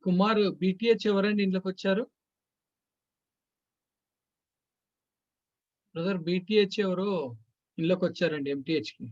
Kumar BTH ఎవరండి ఇంట్లోకొచ్చారు? Brother BTH ఎవరో ఇళ్ళకి వచ్చారండి ఎంటీహెచ్ కి.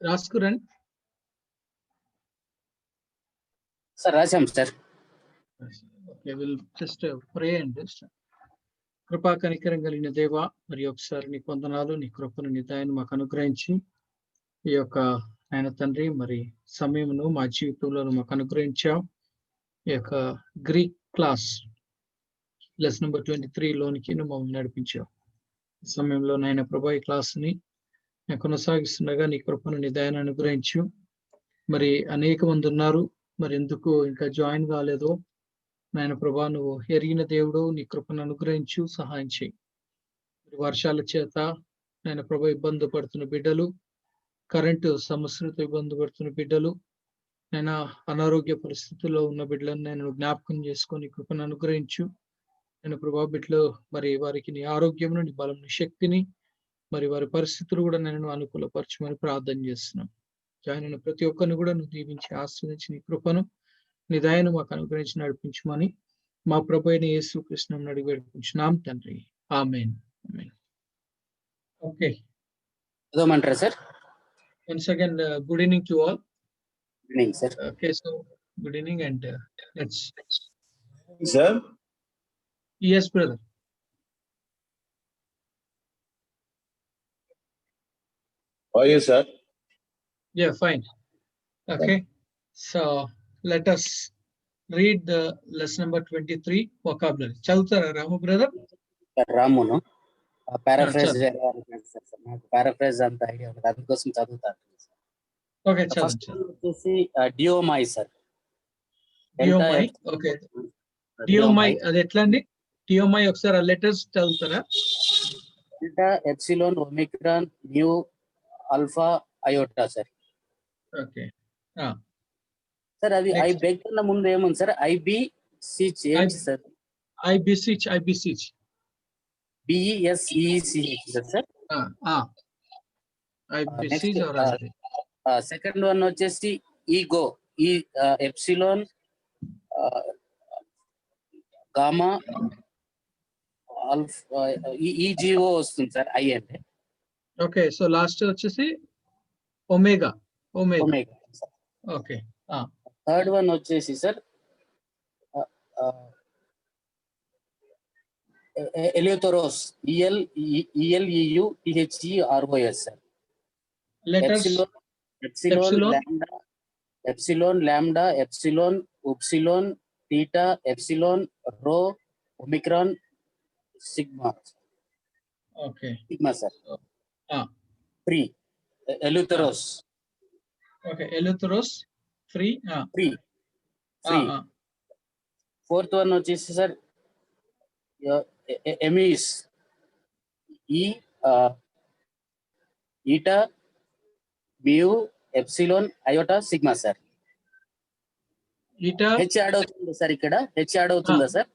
రాసుకురండి సార్. రాశాం sir. Okay, will just pray and కృపా కనికరం కలిగిన దేవ, మరి ఒకసారి నీ వందనాలు, నీ కృపను నీ దయను మాకు అనుగ్రహించి ఈ యొక్క ఆయన తండ్రి మరి సమయమును మా జీవితంలో మాకు అనుగ్రహించావు. ఈ యొక్క గ్రీక్ క్లాస్ లెసన్ నెంబర్ 23 లోనికి నువ్వు మమ్మల్ని నడిపించావు. ఈ సమయంలో నాయన ప్రభా ఈ క్లాస్ ని కొనసాగిస్తుండగా నీ కృపను నీ దయను అనుగ్రహించు. మరి అనేక మంది ఉన్నారు, మరి ఎందుకు ఇంకా జాయిన్ కాలేదో నాయన ప్రభా నువ్వు ఎరిగిన దేవుడు, నీ కృపను అనుగ్రహించు, సహాయం చేయి. వర్షాల చేత నాయన ప్రభా ఇబ్బంది పడుతున్న బిడ్డలు, కరెంటు సమస్యలతో ఇబ్బంది పడుతున్న బిడ్డలు, నేను అనారోగ్య పరిస్థితుల్లో ఉన్న బిడ్డలను నేను జ్ఞాపకం చేసుకొని కృపను అనుగ్రహించు. నేను ప్రభా బిడ్డలు మరి వారికి నీ ఆరోగ్యం, నీ బలం, నీ శక్తిని, మరి వారి పరిస్థితులు కూడా నేను అనుకూలపరచమని ప్రార్థన చేస్తున్నాను. జాయిన్ అయిన ప్రతి ఒక్కరిని కూడా నువ్వు దీవించి ఆశ్రయించి నీ కృపను నీ దయను మాకు అనుగ్రహించి నడిపించమని మా ప్రభు అయిన యేసు కృష్ణం అడిగి వేడుకుంటున్నాం తండ్రి, ఆమేన్. ఓకే, చదవమంటారా sir? once again good evening to all. Good evening sir. Okay, so good evening and let's sir. Yes brother. How are you sir? Yeah, fine. Okay, so let us read the lesson number 23 vocabulary. చదువుతారా రాము brother? రామును paraphrase నాకు paraphrase అంత idea ఉంది, అందుకోసం చదువుతాను. Okay, first వచ్చేసి డియోమై sir. డియోమై. Okay, డియోమై అది ఎట్లా అండి? డియోమై ఒకసారి ఆ లెటర్స్ చదువుతారా? Delta, epsilon, omicron, nu, alpha, iota sir. Okay sir అది ఐ బెగ్ కన్నా ముందు ఏముంది సార్? ఐబిసిహెచ్ ఏంటి సార్? ఐబిసిహెచ్ బిఈఎస్ఈసిహెచ్ సార్. ఐబిసిహెచ్. సెకండ్ వన్ వచ్చేసి ఈగో, ఈ ఎప్సిలాన్ గామా ఆల్ఫా ఈజిఓ వస్తుంది సార్ ఐ అంటే ఓకే, సో లాస్ట్ వచ్చేసి omega. Omega, omega. Okay. Third one వచ్చేసి సార్ ఎలియోథోరోస్ ELEUTHEROS sir. Letters epsilon Epsilon. Lambda epsilon lambda epsilon upsilon theta epsilon rho omicron sigma okay. Sir. ఆ, free ఎలియోథోరోస్ okay, ఎలిథరోస్ free. Free free. Fourth one వచ్చేసి sir ఎమిస్ eta mu epsilon iota sigma sir. Eta H add అవుతుంది sir, ఇక్కడ H add అవుతుందా sir?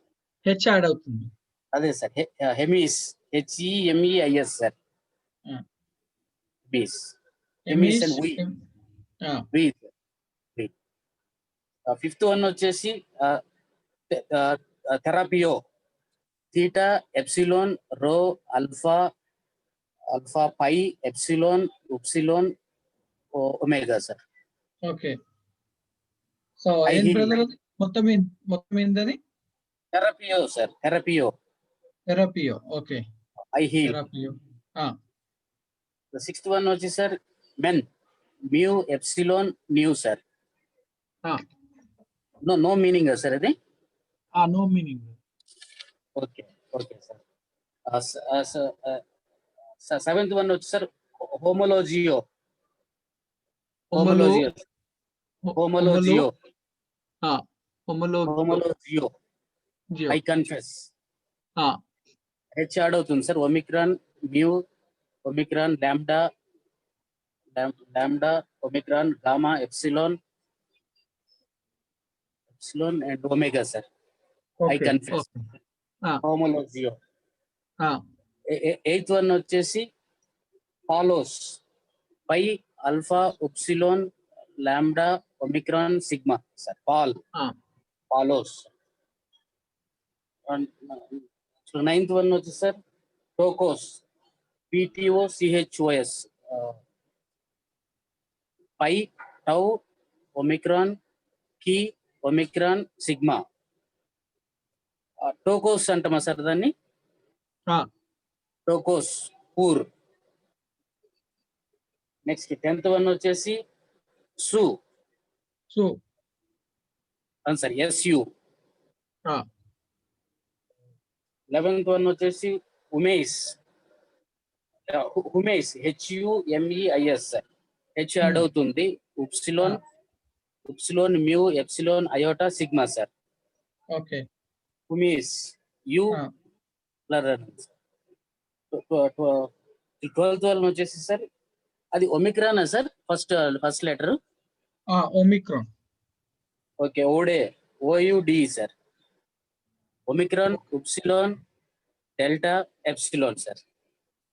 H add అవుతుంది. అదే సార్ హెమిస్ HEMEIS సార్. బీస్ హెమిస్ అండ్ వి. ఫిఫ్త్ వన్ వచ్చేసి థెరపియో theta epsilon rho alpha pi epsilon upsilon omega sir. Okay, so ఏం బ్రదర్ అది మొత్తం ఏంటది? థెరపియో సార్. థెరపియో, ఓకే. I heal. థెరపియో. సిక్స్త్ వన్ వచ్చి సార్ మెన్ mu epsilon nu sir. No meaning sir అది. No meaning. Okay okay sir. Seventh one వచ్చి సార్ హోమోలోజియో. I confess. హెచ్ యాడ్ అవుతుంది sir. Omicron mu omicron lambda omicron gamma epsilon and omega sir. I confess. హోమోలోజియో. Eighth one వచ్చేసి పాలోస్ pi alpha upsilon lambda omicron sigma sir. పాలోస్. Ninth one వచ్చి sir టోకోస్ PTOCHOS pi tau omicron chi omicron sigma. టోకోస్ అంటామా sir దాన్ని? టోకోస్ poor. Next 10th one వచ్చేసి సు సార్ SU. 11th వన్ వచ్చేసి ఉమేస్ HUMEIS సార్. హెచ్ యాడ్ అవుతుంది. Upsilon mu epsilon iota sigma sir. Okay. ఉమేస్ యు. 12th వన్ వచ్చేసి సార్ అది ఒమిక్రానా sir? First letter omicron. Okay. OUD sir. Omicron upsilon delta epsilon sir.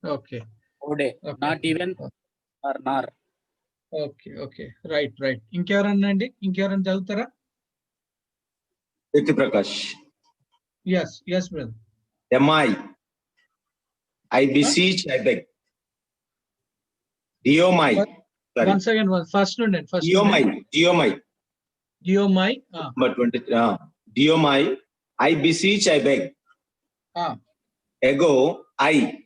Okay. ఓడే, not even or nor. Okay, right. ఇంకెవరన్నా చదువుతారా? Jyoti Prakash. Yes brother. MI. I beseech, I beg. Geomai. One second, first one. Geomai. Number 20. Geomai. I beseech, I beg. Ego, I.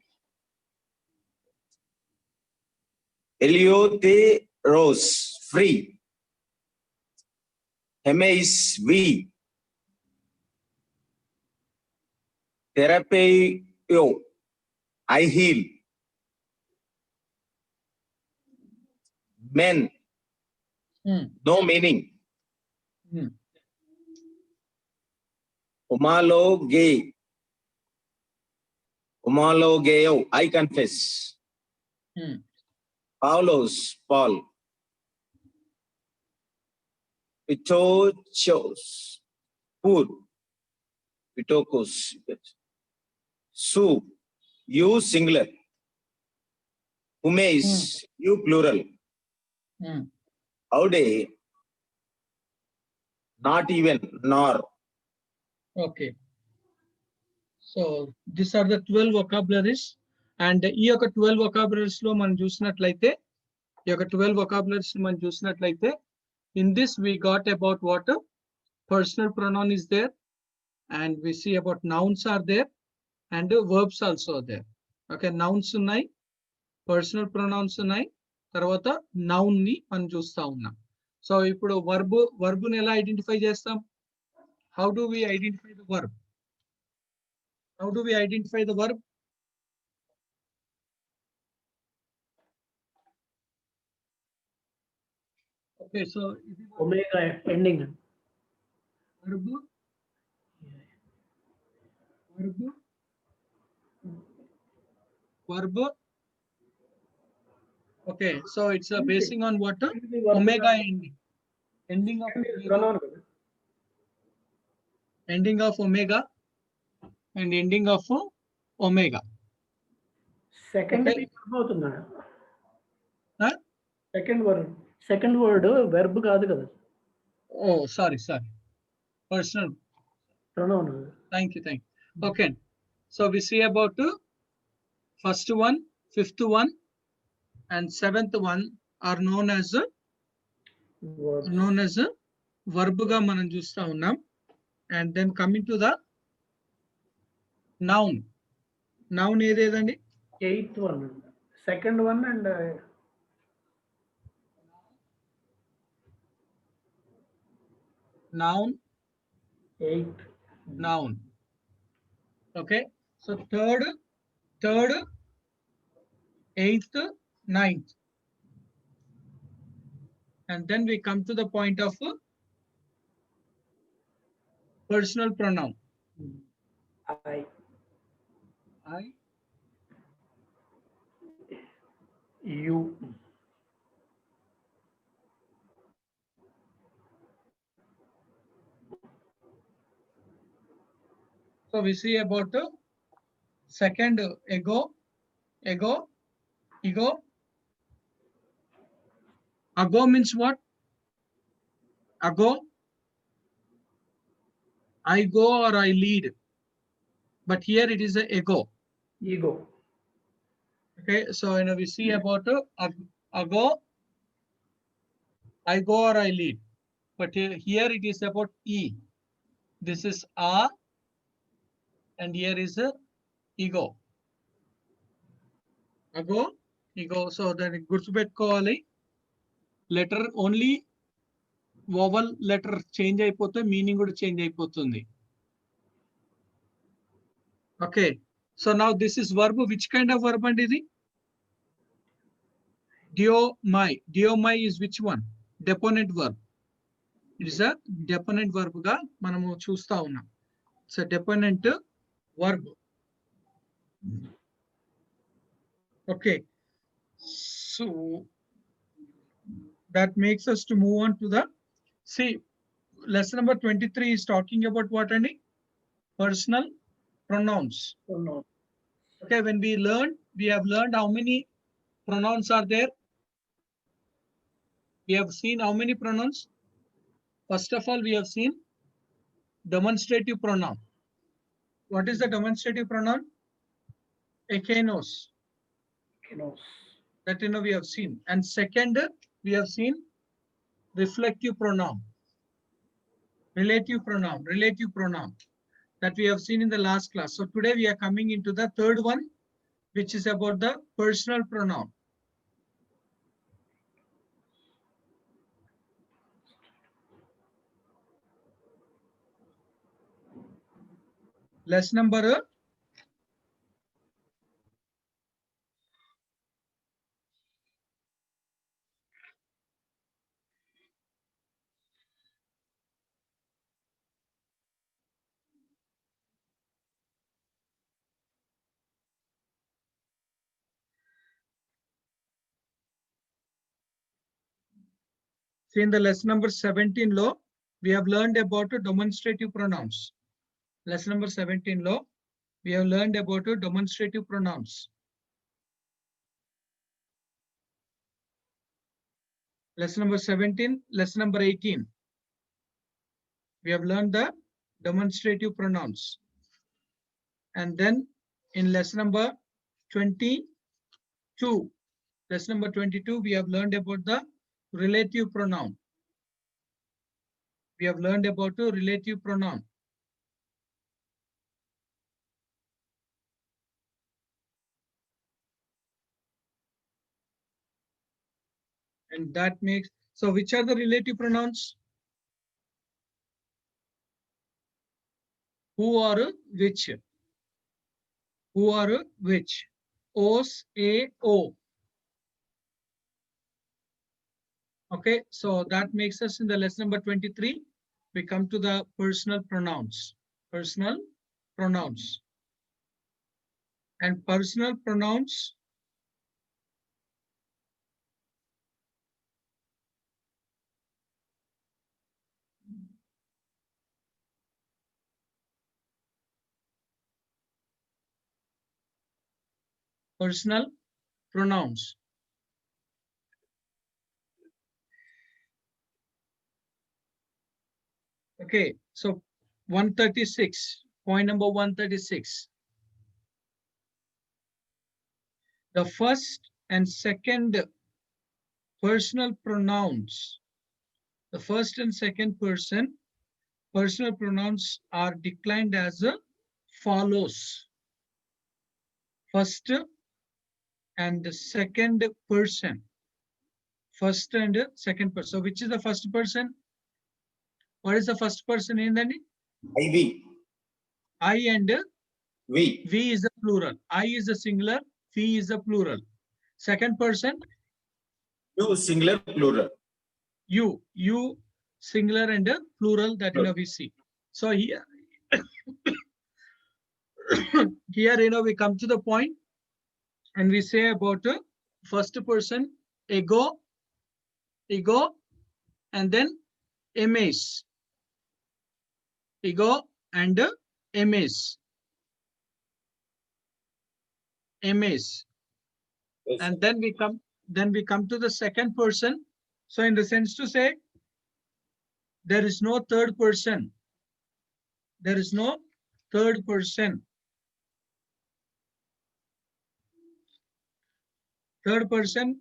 Eleutheros, free. Hemeis, we. Therapeo, I heal. Men, no meaning. Homologeo, I confess. Paulos, Paul. Pitochos, poor. Pitokos. Su, you singular. Humeis, you plural. Aude, not even, nor. Okay. So these are the 12 vocabularies. And ఈ యొక్క 12 vocabularies లో మనం చూసినట్లయితే ఈ యొక్క 12 vocabularies మనం చూసినట్లయితే in this we got about what personal pronoun is there, and we see about nouns are there and verbs also are there. Okay, nouns ఉన్నాయి, personal pronouns ఉన్నాయి, తర్వాత noun ని మనం చూస్తా ఉన్నాం. సో ఇప్పుడు verb ని ఎలా ఐడెంటిఫై చేస్తాం? How do we identify the verb? How do we identify the verb? Okay, so Omega ending. verb, verb. Okay, so it's basing on what? Omega ending. Ending of Pronoun. ending of omega and ending of omega. Second Okay. అవుతుందా? Huh? Second word verb కాదు కదా. Oh, sorry. Personal. Pronoun. Thank you. Okay, so we see about first one, fifth one, and seventh one are known as verb గా మనం చూస్తా ఉన్నాం. And then coming to the noun. Noun ఏదేదండి? Eighth one. Second one and Noun. eighth. Noun. Okay, so third, eighth, ninth, and then we come to the point of personal pronoun. I. You. So we see about second, ego. Ago means what? Ago. I go or I lead. But here it is a ego. Ego. Okay, so we see about ago, I go or I lead. But here it is about e. This is a, and here is a ego. Ago, ego. So then గుర్తుపెట్టుకోవాలి, letter only vowel letter change అయిపోతే meaning కూడా change అయిపోతుంది. Okay, so now this is verb. Which kind of verb అండి ఇది? డియోమై is which one? Deponent verb. It is a deponent verb గా మనము చూస్తా ఉన్నాం. So deponent verb. Okay, so that makes us to move on to the, see, lesson number 23 is talking about what, Andy? Personal pronouns. Pronoun. Okay, when we have learned how many pronouns are there. We have seen how many pronouns? First of all, we have seen demonstrative pronoun. What is the demonstrative pronoun? Ekenos. That we have seen. And second, we have seen reflective pronoun, relative pronoun that we have seen in the last class. So today we are coming into the third one, which is about the personal pronoun. Lesson number see, in the lesson number 17 law, we have learned about demonstrative pronouns. Lesson number 17 law, we have learned about demonstrative pronouns. Lesson number 17, lesson number 18. We have learned the demonstrative pronouns. And then in lesson number 22, we have learned about the relative pronoun. We have learned about a relative pronoun. And that makes, so which are the relative pronouns? Who or which? Who or which? Os, a, o. Okay, so that makes us in the lesson number 23. We come to the personal pronouns. Personal pronouns. And personal pronouns personal pronouns. Okay, so 136, point number 136. The first and second personal pronouns, the first and second person personal pronouns are declined as follows. First and the second person. First and second person. So which is the first person? What is the first person in the name? IV. I and V. V is the plural. I is the singular, V is the plural. Second person, You singular plural. you singular and plural, that we see. So here, here we come to the point and we say about first person, ego, and then emes. Ego and emes. Emes. Yes. And then we come to the second person. So in the sense to say, there is no third person. There is no third person. Third person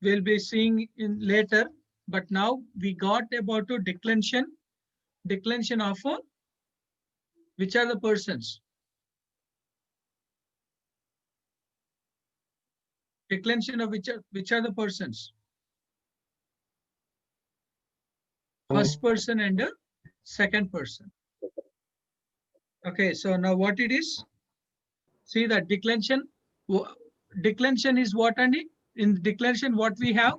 we'll be seeing in later, but now we got about a declension of which are the persons? Declension of which are the persons? First person and second person. Okay, so now what it is? See that declension. Declension is what, Andy? In declension, what we have?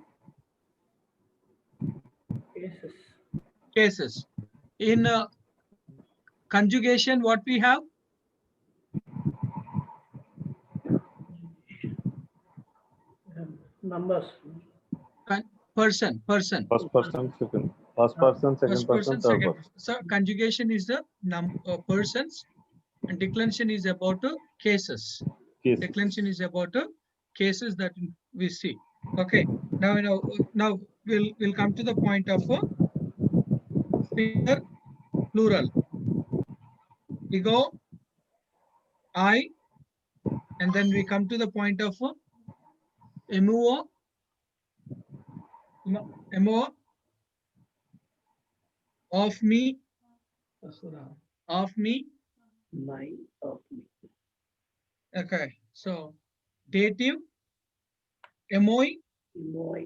Cases. Cases. In conjugation, what we have? Numbers. Person. First person, second. First person, second person, third Second. person. So conjugation is the persons, and declension is about cases. Cases. Declension is about cases that we see. Okay. Now we'll come to the point of singular, plural. Ego, I, and then we come to the point of MO, of me, Nine of me. Okay, so dative, MOI, Moi.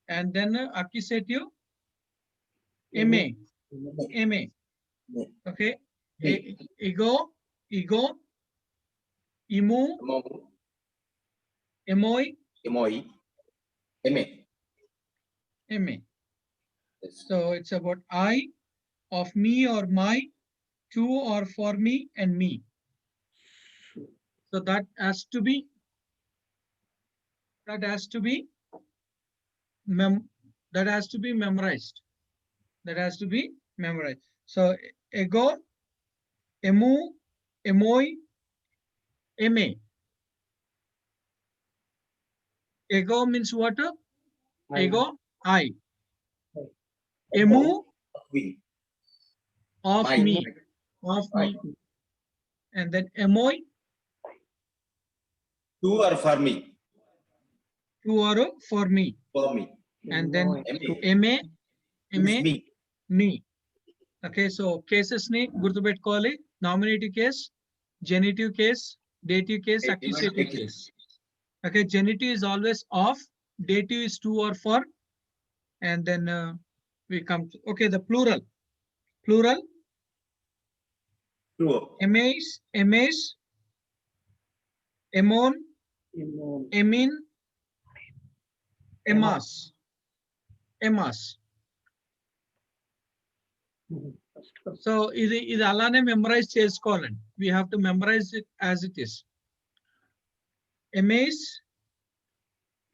and then accusative, MA. Okay, ego, emu, MOI, MOI. MA. MA. Yes. So it's about I, of me or my, to or for me, and me. So that has to be memorized. That has to be memorized. So ego, emu, emoi, ma. Ego means what? Ego, I. Emu We. of My. me. Of me. And then emoi, To or for me. to or for me. For me. And then MA. ma, Is me. me. Okay, so cases ni గుర్తుపెట్టుకోవాలి. Nominative case, genitive case, dative case, accusative case. Okay, genitive is always of, dative is to or for, and then we come to, okay, the plural. Plural, True. emes, emon, emin, emas, emas. So ఇది అలానే memorise చేసుకోవాలండి. We have to memorize it as it is. Emes,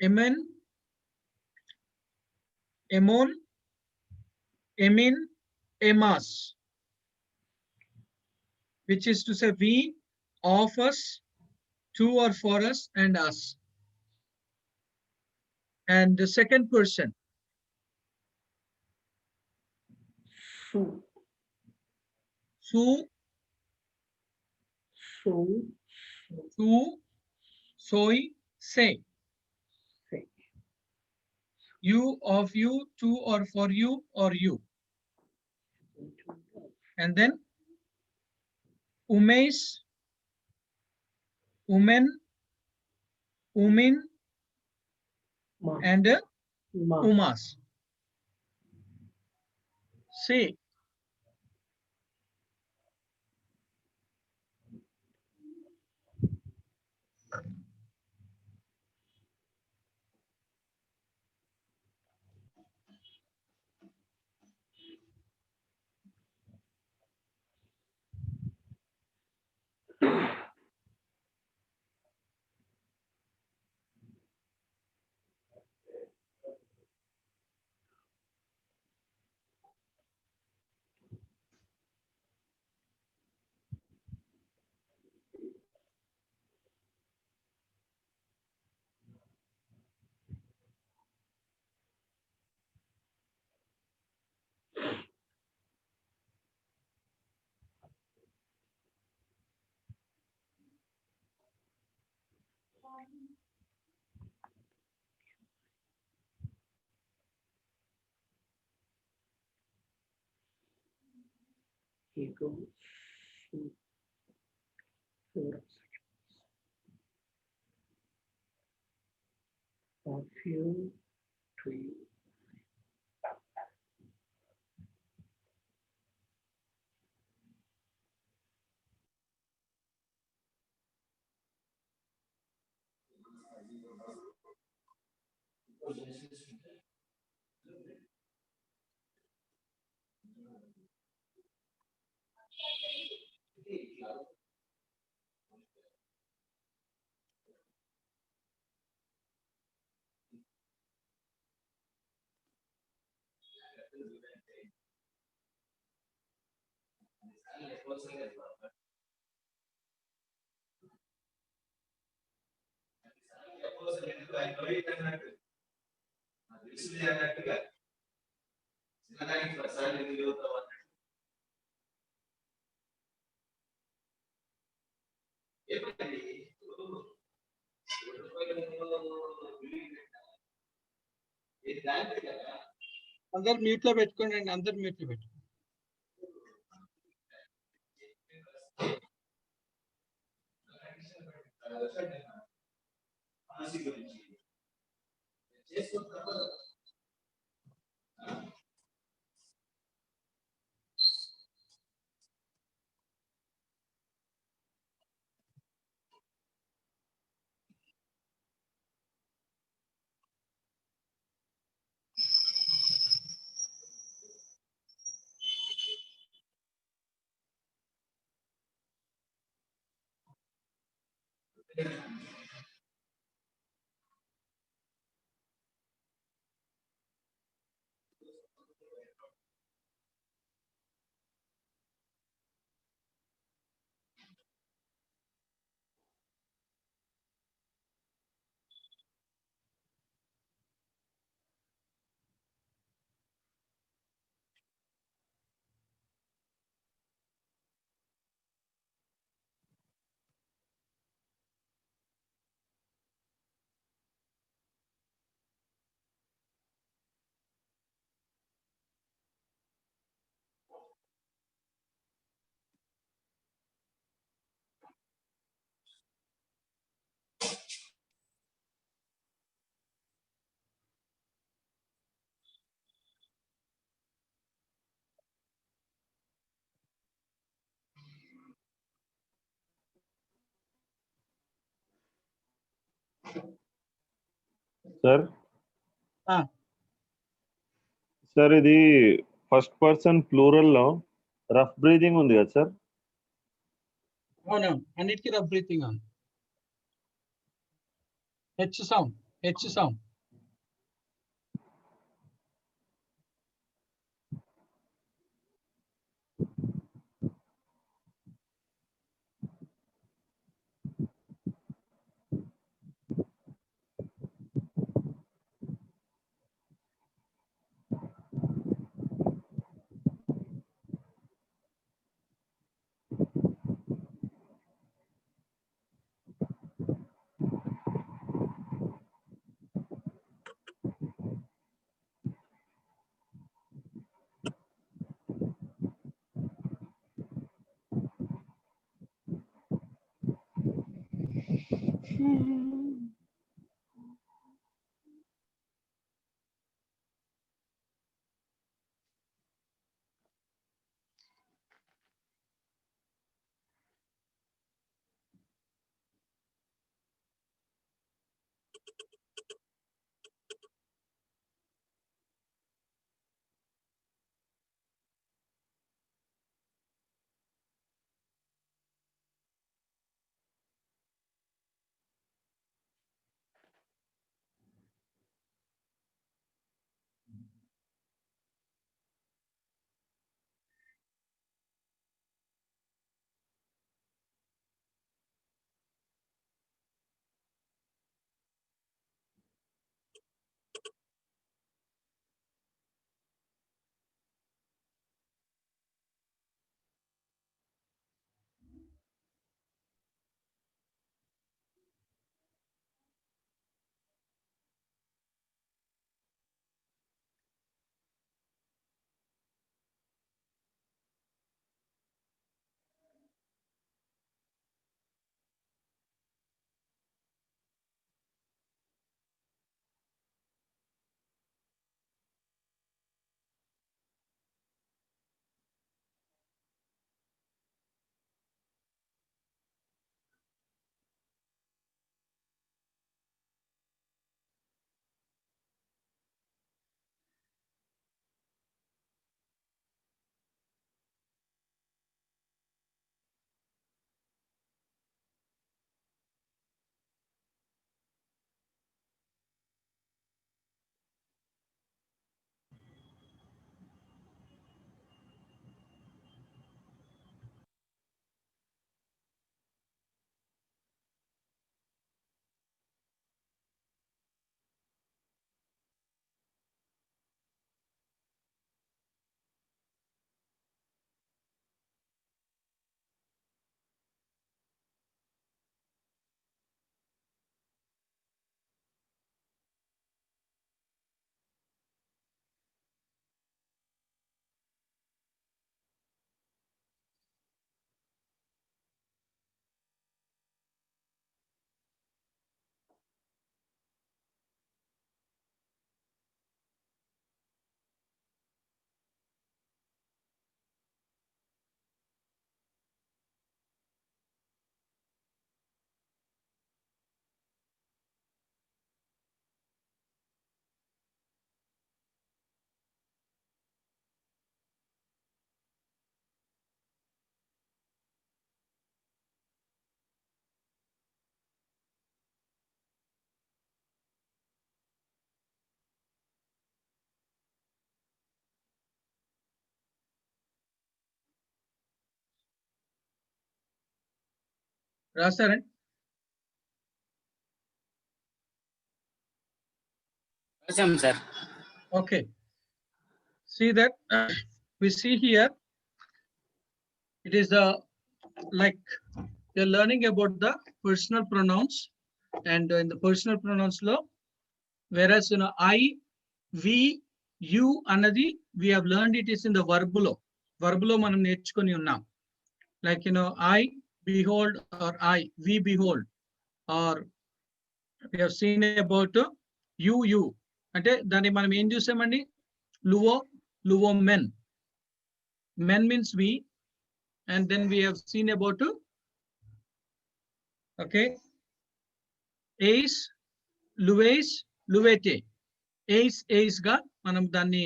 emen, emon, emin, emas, which is to say we, of us, to or for us, and us. And the second person, su, soy, say. You, of you, to or for you, or you. And then umeis, umen, umin, and umas. Say. అందరు mute లో పెట్టుకోండి, అందరు mute లో పెట్టుకోండి. Sir Ah. Sir ఇది first person plural లో rough breathing ఉంది కదా సార్? అవును, అన్నిటికీ rough breathing on. H sound, H sound. రాస్తారండి. రాసాం sir. Okay. See that we see here. It is the like you're learning about the personal pronouns, and in the personal pronouns law, whereas I, we, you anadi we have learned it is in the verb lo. Verb lo manam నేర్చుకొని ఉన్నాం. Like I behold, or we behold, or we have seen about you అంటే దాన్ని మనం ఏం చూసామండి? luo men means we, and then we have seen about okay ace, luis, luvete. Ace ga manam danni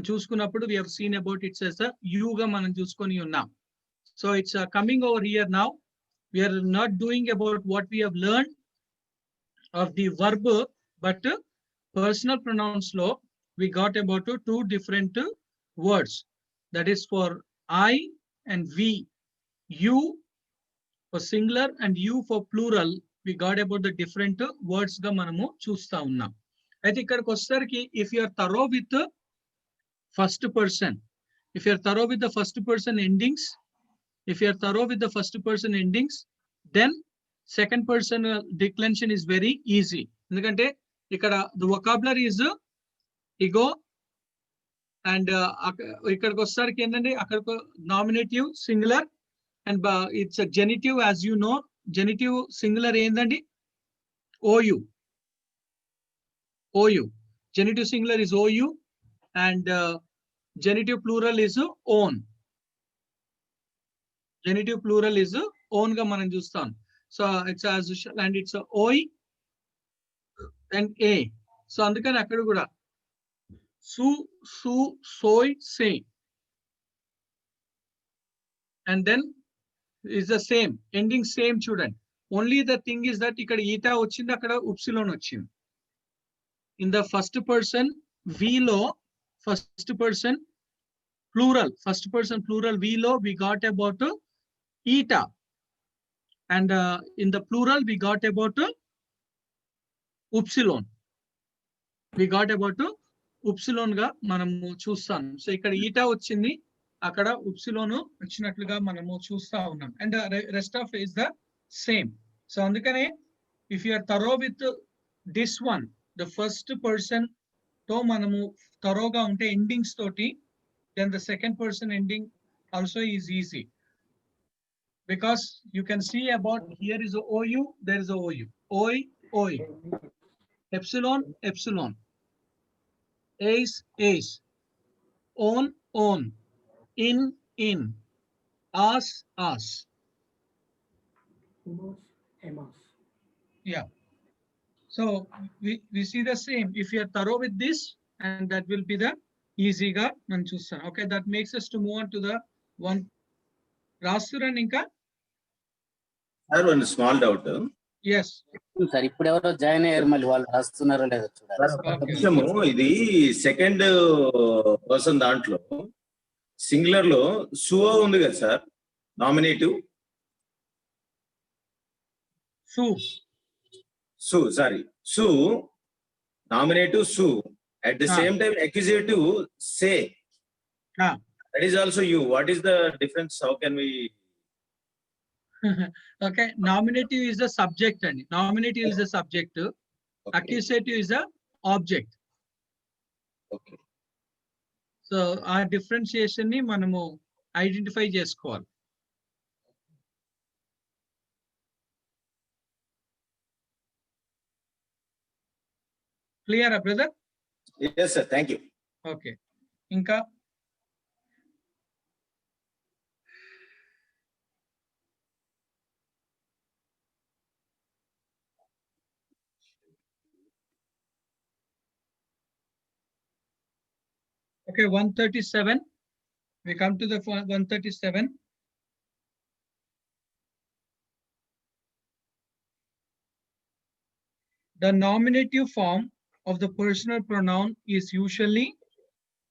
చూసుకున్నప్పుడు we have seen about it as a u ga మనం చూసుకొని ఉన్నాం. So it's coming over here now. We are not doing about what we have learned of the verb, but personal pronouns law we got about two different words. That is for I and we. You for singular and you for plural. We got about the different words ga manamu చూస్తా ఉన్నాం. అయితే ఇక్కడికి వచ్చేసరికి if you are thorough with the first person, if you are thorough with the first person endings, then second person declension is very easy. ఎందుకంటే ఇక్కడ the vocabulary is ego and ఇక్కడికి వచ్చేసరికి ఏంటంటే అక్కడ nominative singular and it's a genitive. As you know, genitive singular ఏందండి ou. Genitive singular is ou and genitive plural is own. Genitive plural is own ga మనం చూస్తాం. So it's as usual and it's a oi and a. So అందుకని అక్కడ కూడా su, soy, say, and then is the same ending same చూడండి. Only the thing is that ఇక్కడ eta వచ్చింది, అక్కడ upsilon వచ్చింది. In the first person we లో first person plural we lo we got about eta and in the plural we got about upsilon. We got about upsilon ga manamu చూస్తాం. So ఇక్కడ eta వచ్చింది, అక్కడ upsilon వచ్చినట్లుగా మనము చూస్తా ఉన్నాం. And the rest of is the same. So అందుకనే if you are thorough with this one, the first person తో మనము thorough గా ఉంటే endings తోటి, then the second person ending also is easy. Because you can see about here is a ou, there is a ou. Oi. Epsilon. Ace. On. In. As. Amos. Yeah. So we see the same. If you are thorough with this, and that will be the easy ga man chustam. Okay, that makes us to move on to the one. Rasuran inka. I have one small doubt. Yes. Sir ఇప్పుడు ఎవరో join అయ్యారు, మళ్ళీ వాళ్ళు రాస్తున్నారో లేదో చూడాలి. నిమిషము, ఇది second person దాంట్లో సింగులర్ లో సువో ఉంది కదా సార్, నామినేటివ్ సు నామినేటివ్ సు at the same time accusative say. That is also you. What is the difference? How can we? Okay, nominative is the subject and nominative is the subject. Okay. Accusative is the object. Okay. So our differentiation ni manamu identify chesukovali. Clear, brother? Yes sir, thank you. Okay. Inka okay, 137. We come to the 137. The nominative form of the personal pronoun is usually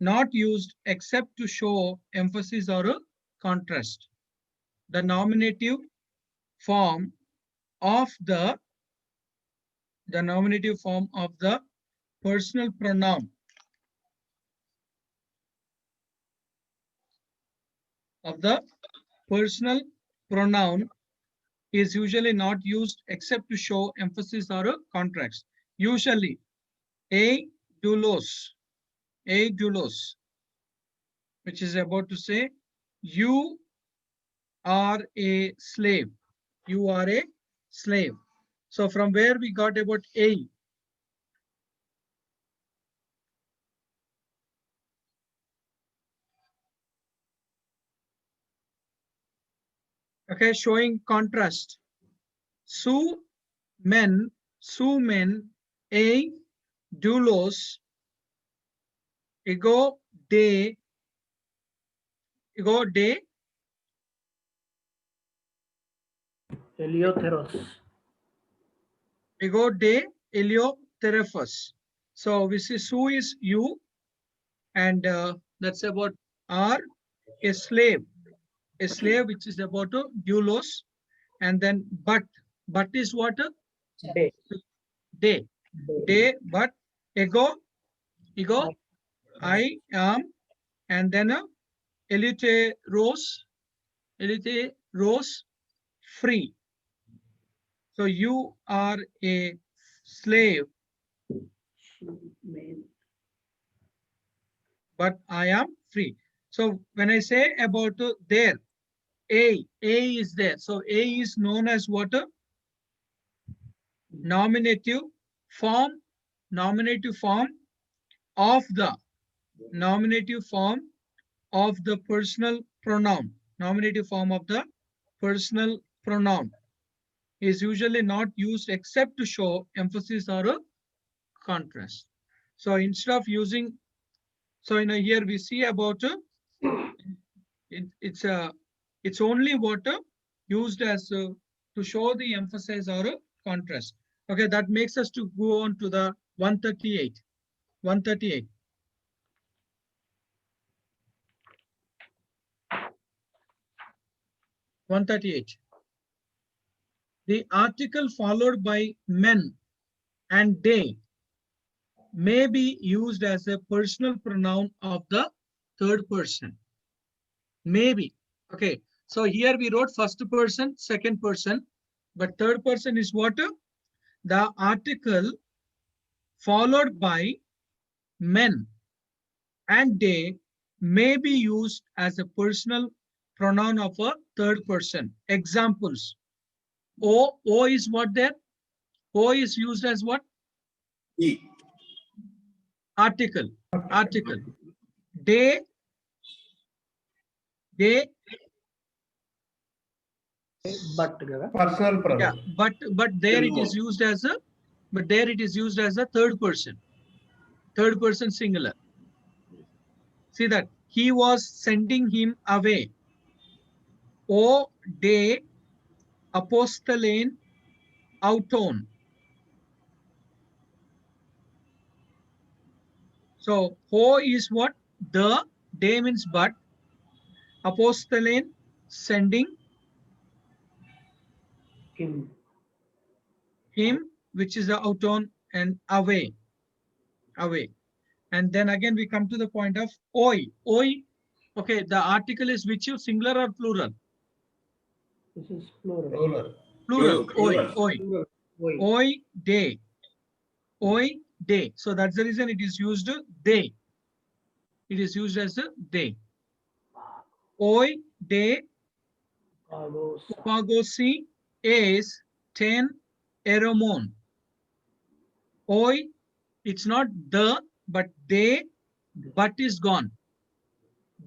not used except to show emphasis or a contrast. The nominative form of the personal pronoun is usually not used except to show emphasis or a contrast. Usually, a doulos, which is about to say you are a slave. So from where we got about a? Okay, showing contrast. Su men, a doulos, ego de, Eleutheros. ego de Eleotherephus. So this is who is you, and that's about R, a slave which is about doulos, and then but is what? Day. Day, but ego, I am, and then Eleutheros, free. So you are a slave, but I am free. So when I say about there, A is there. So A is known as what? Nominative form of the personal pronoun. Nominative form of the personal pronoun is usually not used except to show emphasis or a contrast. So instead of using, so here we see about it's only what used as to show the emphasis or a contrast. Okay, that makes us to go on to the 138. 138. The article followed by men and they may be used as a personal pronoun of the third person. Maybe. Okay. So here we wrote first person, second person, but third person is what? The article followed by men and they may be used as a personal pronoun of a third person. Examples. O is what there? O is used as what? E. Article. They But కదా. Personal pronoun. yeah, but there it is used as a third person singular. See that he was sending him away. O de apostolane auton. So ho is what? The, de means but, apostolane sending, him which is the auton, and away. And then again we come to the point of oi. Okay, the article is which, you singular or plural? This is plural. Plural. Plural. Oi de. So that's the reason it is used they. It is used as a they. Oi de pagosi is 10 eromon. Oi, it's not the, but they, but is gone.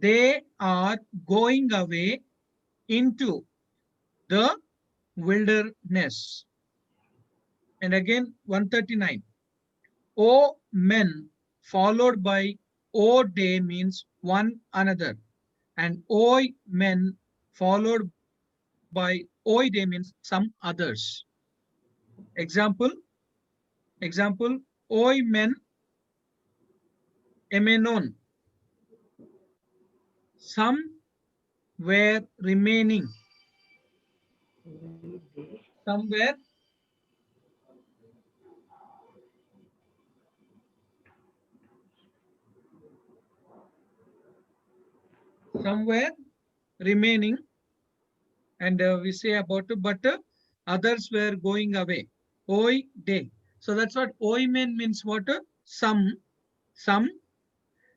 They are going away into the wilderness. And again, 139. O men followed by O day means one another. And oi men followed by oi day means some others. Example, oi men emenon. Some were remaining. Somewhere remaining, and we say about but others were going away. Oi day. So that's what oi men means what? Some,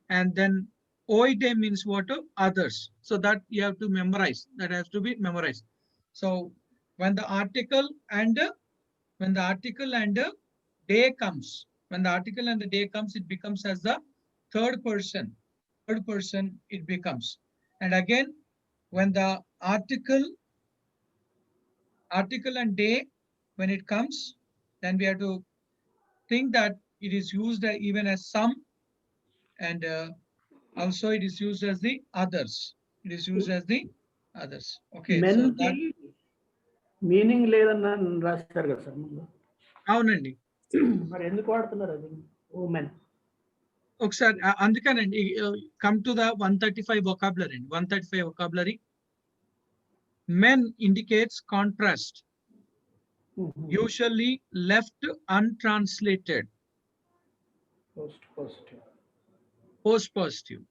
and then oi day means what? Others. So that you have to memorize. That has to be memorized. So when the article and day comes, it becomes as the third person it becomes. And again, when the article and day, when it comes, then we have to think that it is used even as some, and also it is used as the others. It is used as the others. Okay, men so కి that meaning లేదని రాశారు కదా sir ముందు. అవునండి. మరి ఎందుకు వాడుతున్నారు అది ఉమెన్? ఒకసారి అందుకనండి come to the 135 vocabulary అండి. 135 vocabulary. Men indicates contrast, usually left untranslated. Post positive. Post positive.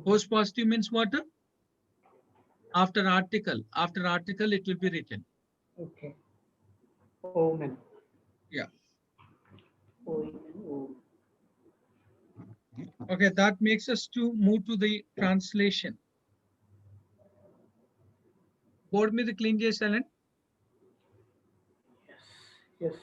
Post positive means what? After article. After article it will be written. Okay. Women. Yeah. Women. Okay, that makes us to move to the translation. Board మీద clean చేసాలండి. Yes.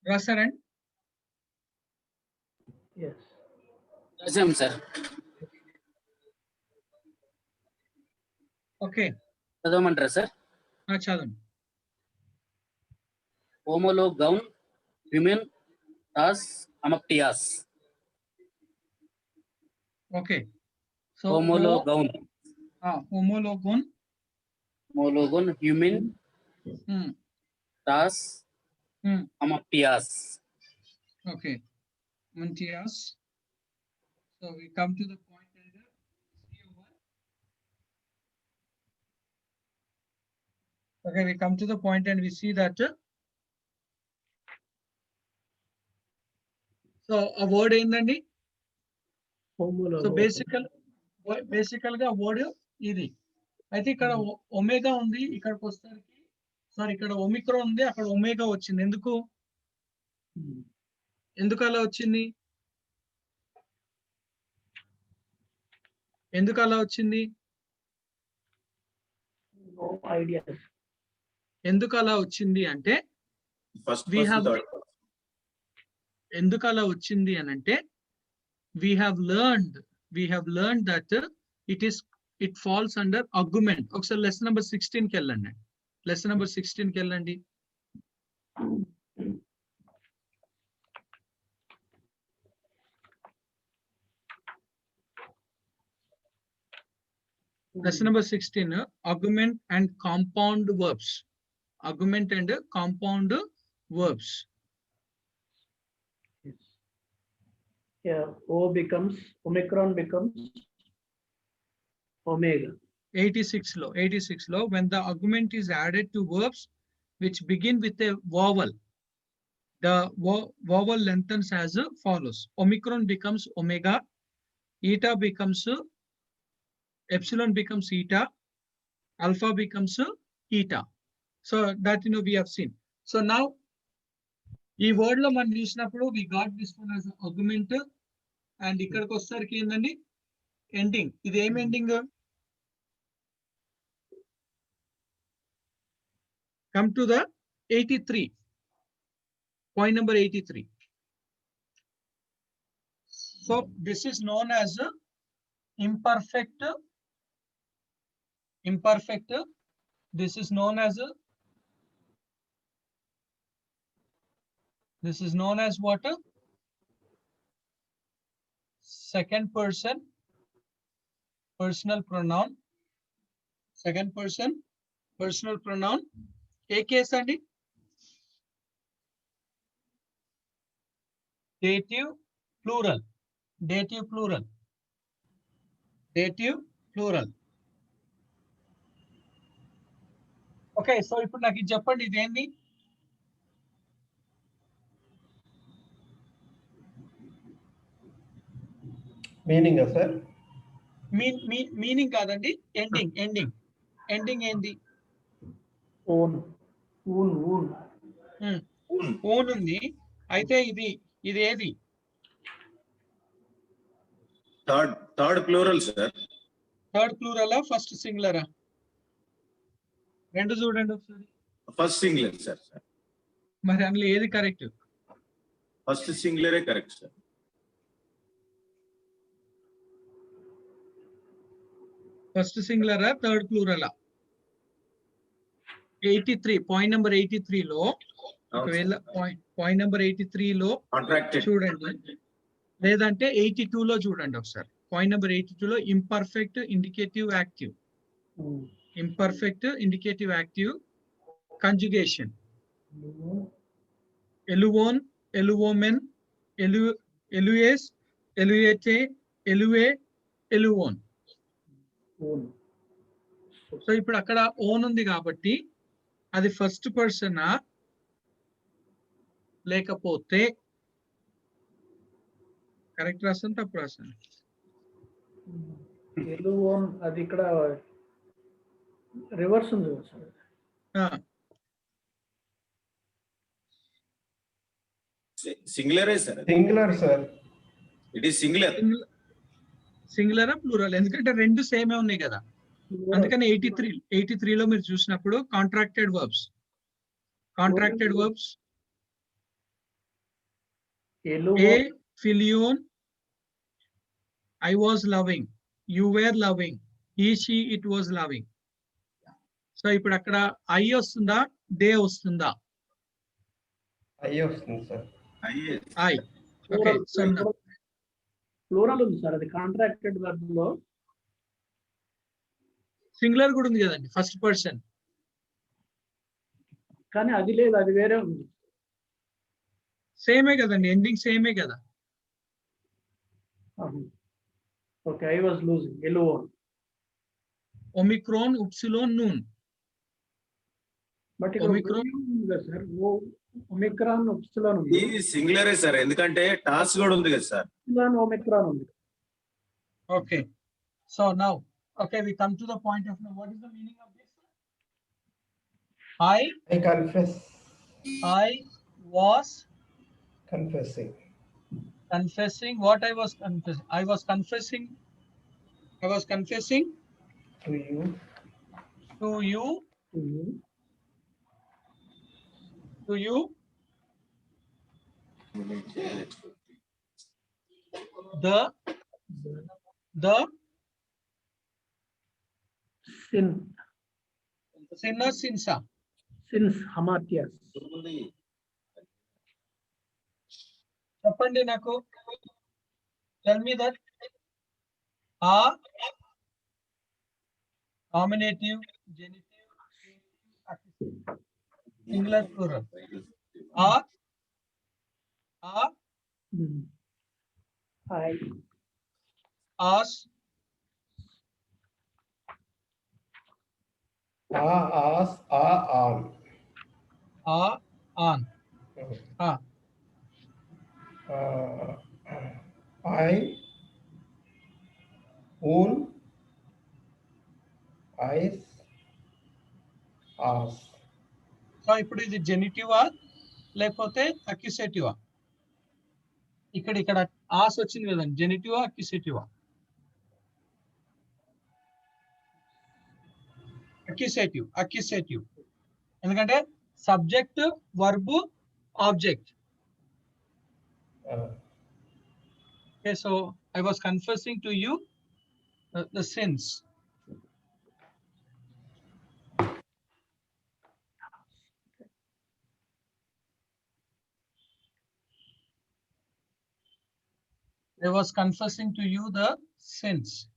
రాశారండి. Yes. రాసాం sir. Okay, చదవమంటారా sir? చదవండి. హోమోలోగౌన్ హ్యూమన్ టాస్ అమప్టియాస్. ఓకే, సో హోమోలోగౌన్ హోమోలోగోన్ హ్యూమన్ టాస్ Amattias. Okay. Mantias. So we come to the point and okay, we come to the point and we see that so a word ఏందండి? సో బేసికల్ గా వర్డ్ ఇది. అయితే ఇక్కడ ఒమేగా ఉంది, ఇక్కడికి వస్తానికి సారీ ఇక్కడ ఒమిక్రాన్ ఉంది, అక్కడ ఒమేగా వచ్చింది. ఎందుకు అలా వచ్చింది? ఎందుకు అలా వచ్చింది? ఎందుకు అలా వచ్చింది అంటే ఎందుకు అలా వచ్చింది అని అంటే we have learned that it falls under argument. ఒకసారి లెసన్ నెంబర్ 16 కి వెళ్ళండి. లెసన్ నెంబర్ 16 కి వెళ్ళండి. Lesson number 16, argument and compound verbs. Argument and compound verbs. Yeah, Omicron becomes Omega. 86 లో when the argument is added to verbs which begin with a vowel, the vowel lengthens as follows. Omicron becomes omega, eta becomes epsilon becomes eta, alpha becomes eta. So that we have seen. So now ఈ word లో మనం చూసినప్పుడు we got this one as argument and ఇక్కడికి వచ్చేసరికి ఏందండి ending. ఇది ఏం ending? come to the 83, point number 83. So this is known as imperfect. This is known as what? Second person personal pronoun. Second person personal pronoun. ఏ case అండి? Dative plural. Okay, so ఇప్పుడు నాకు ఇది చెప్పండి, ఇదేంటి? Meaning sir? Meaning కాదండి, ending ఏంది? ఓన్ ఉంది. అయితే ఇది ఏది? Third plural sir. థర్డ్ ప్లూరలా ఫస్ట్ సింగులరా? రెండు చూడండి ఒకసారి. First singular sir. మరి అందులో ఏది కరెక్ట్? ఫస్ట్ సింగులరే కరెక్ట్ సార్. ఫస్ట్ సింగులరా థర్డ్ ప్లూరలా? 83 పాయింట్ నెంబర్ 83 లో ఒకవేళ పాయింట్ నెంబర్ 83 లో చూడండి, లేదంటే 82 లో చూడండి ఒకసారి. పాయింట్ నెంబర్ 82 లో ఇంపర్ఫెక్ట్ ఇండికేటివ్ యాక్టివ్ కంజుగేషన్. ఎలువోన్, ఎలువోమెన్, ఎలుయేస్, ఎలుయేటే, ఎలువే, ఎలువోన్. సో ఇప్పుడు అక్కడ ఓన్ ఉంది కాబట్టి అది ఫస్ట్ పర్సనా లేకపోతే కరెక్ట్ రాస్తాను తప్పు రాస్తాను? అది ఇక్కడ రివర్స్ ఉంది సింగులరే sir. Singular sir. It is సింగులరా ప్లూరల్? ఎందుకంటే రెండు సేమే ఉన్నాయి కదా, అందుకని 83 లో మీరు చూసినప్పుడు కాంట్రాక్టెడ్ వర్బ్స్ ఏ ఫిలియోన్, I was loving, you were loving, he she it was loving. So ఇప్పుడు అక్కడ ఐ వస్తుందా దే వస్తుందా? ఐ వస్తుంది sir. I. Okay, so plural ఉంది సార్, అది కాంట్రాక్టెడ్ వర్బ్ లో. సింగులర్ కూడా ఉంది కదండి, ఫస్ట్ పర్సన్. కానీ అది లేదు, అది వేరే ఉంది. సేమే కదండి, ఎండింగ్ సేమే కదా. ఓకే, ఐ వాజ్ లూజింగ్ ఎల్ఓన్. ఒమిక్రాన్ ఉప్సిలోన్ నూన్. బట్ ఇక్కడ ఒమిక్రాన్ ఉంది కదా సార్, ఒమిక్రాన్ ఎప్సిలాన్ ఉంది, ఇది సింగులరే సార్, ఎందుకంటే టాస్క్ కూడా ఉంది కదా సార్. ఎప్సిలాన్ ఒమిక్రాన్ ఉంది. Okay. So now, okay, we come to the point of now. What is the meaning of this? I confess. I was Confessing. confessing. What I was confessing? I was confessing To you. to you the Sin. sinner sinsa. Sins, hamartias. చెప్పండి నాకు. Tell me that. Nominative, genitive, accusative, singular, plural. I As, As, on. on. I, own, eyes, as. So ఇప్పుడు ఇది జెనిటివా లేకపోతే అక్యుసేటివా? ఇక్కడ ఆస్ వచ్చింది కదండి, జెనిటివా అక్యుసేటివా? అక్యుసేటివ్. ఎందుకంటే subject, verb, object. Okay, so I was confessing to you the sins. I was confessing to you the sins.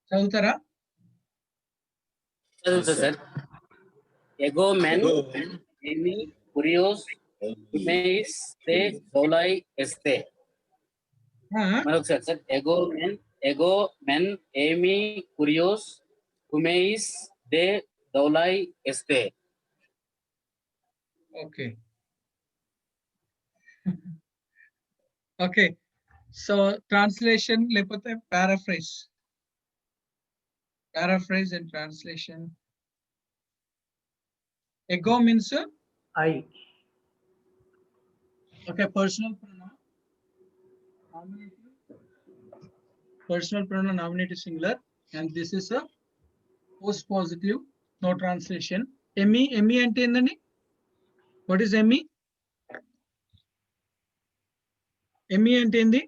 చదువుతారా? చదువుతా sir. ఎగో men ఎమి కురియోస్ ఇమేస్ తే దౌలై ఎస్తే. మరొకసారి సార్ ఎగో మెన్ ఏమి కురియోస్ హుమేయిస్ దే దౌలై ఎస్తే. Okay. Okay. So translation లేకపోతే paraphrase. Paraphrase and translation. Ego means I. okay, personal pronoun. Nominative. Personal pronoun nominative singular, and this is a post positive, no translation. Emi అంటే ఏందండి? What is Emi? Emi అంటే ఏంది?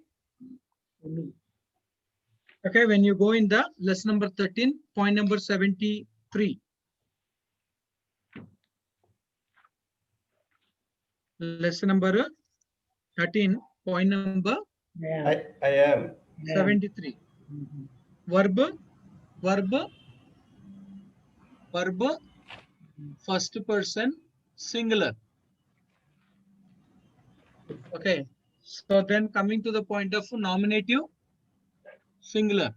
Me. Okay, when you go in the lesson number 13, point number 73. Lesson number 13, point number Yeah. I am. 73. Verb, first person, singular. Okay, so then coming to the point of nominative, singular.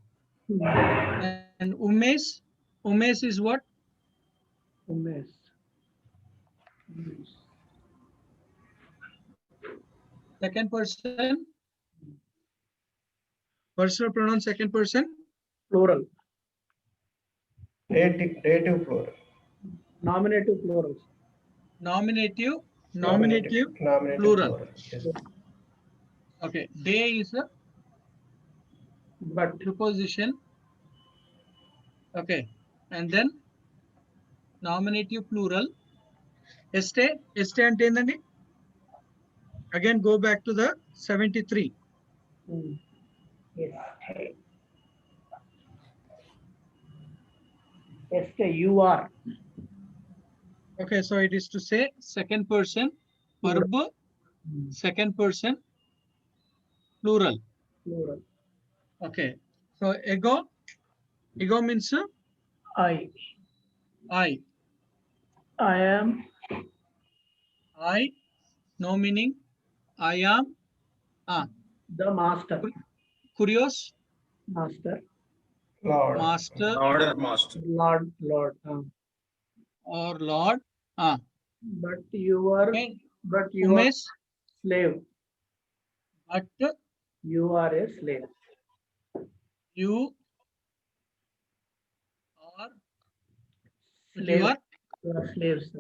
And Umesh is what? Umesh. Second person. Personal pronoun, second person. Plural. Dative plural. Nominative plural. Nominative, Nominative plural. Yes. Okay, they is a But preposition. Okay, and then nominative plural. Este అంటే ఏందండి? Again go back to the 73. yes. You are. Okay, so it is to say second person, verb, second person, plural. Plural. Okay, so ego means I. I. I am. I, no meaning. I am The master. curious, Master. Lord. master Order master. Lord. or lord. But you are. Okay, But you are Umesh, slave. but You are a slave. you are Slave. you are You are slaves.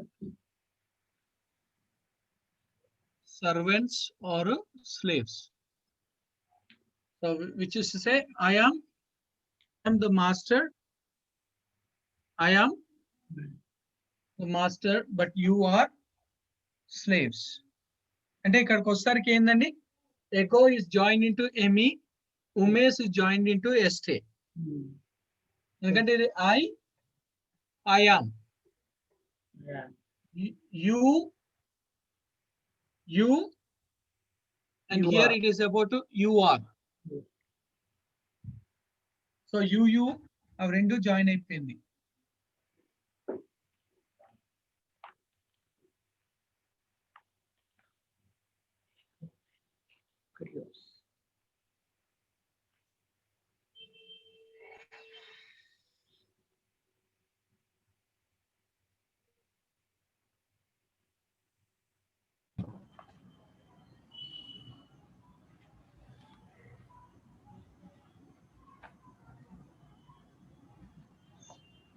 servants or slaves. So which is to say I am the master. I am the master, but you are slaves. అంటే ఇక్కడికి వచ్చేసరికి ఏందండి? Ego is joined into Emi, Umesh is joined into Este. ఎందుకంటే ఇది I am. Yeah. You, and You here are. it is about you are. Yes. So you అవి రెండు join అయిపోయింది. Curious.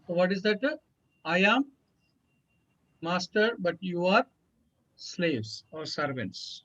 So what is that? I am master, but you are slaves or servants.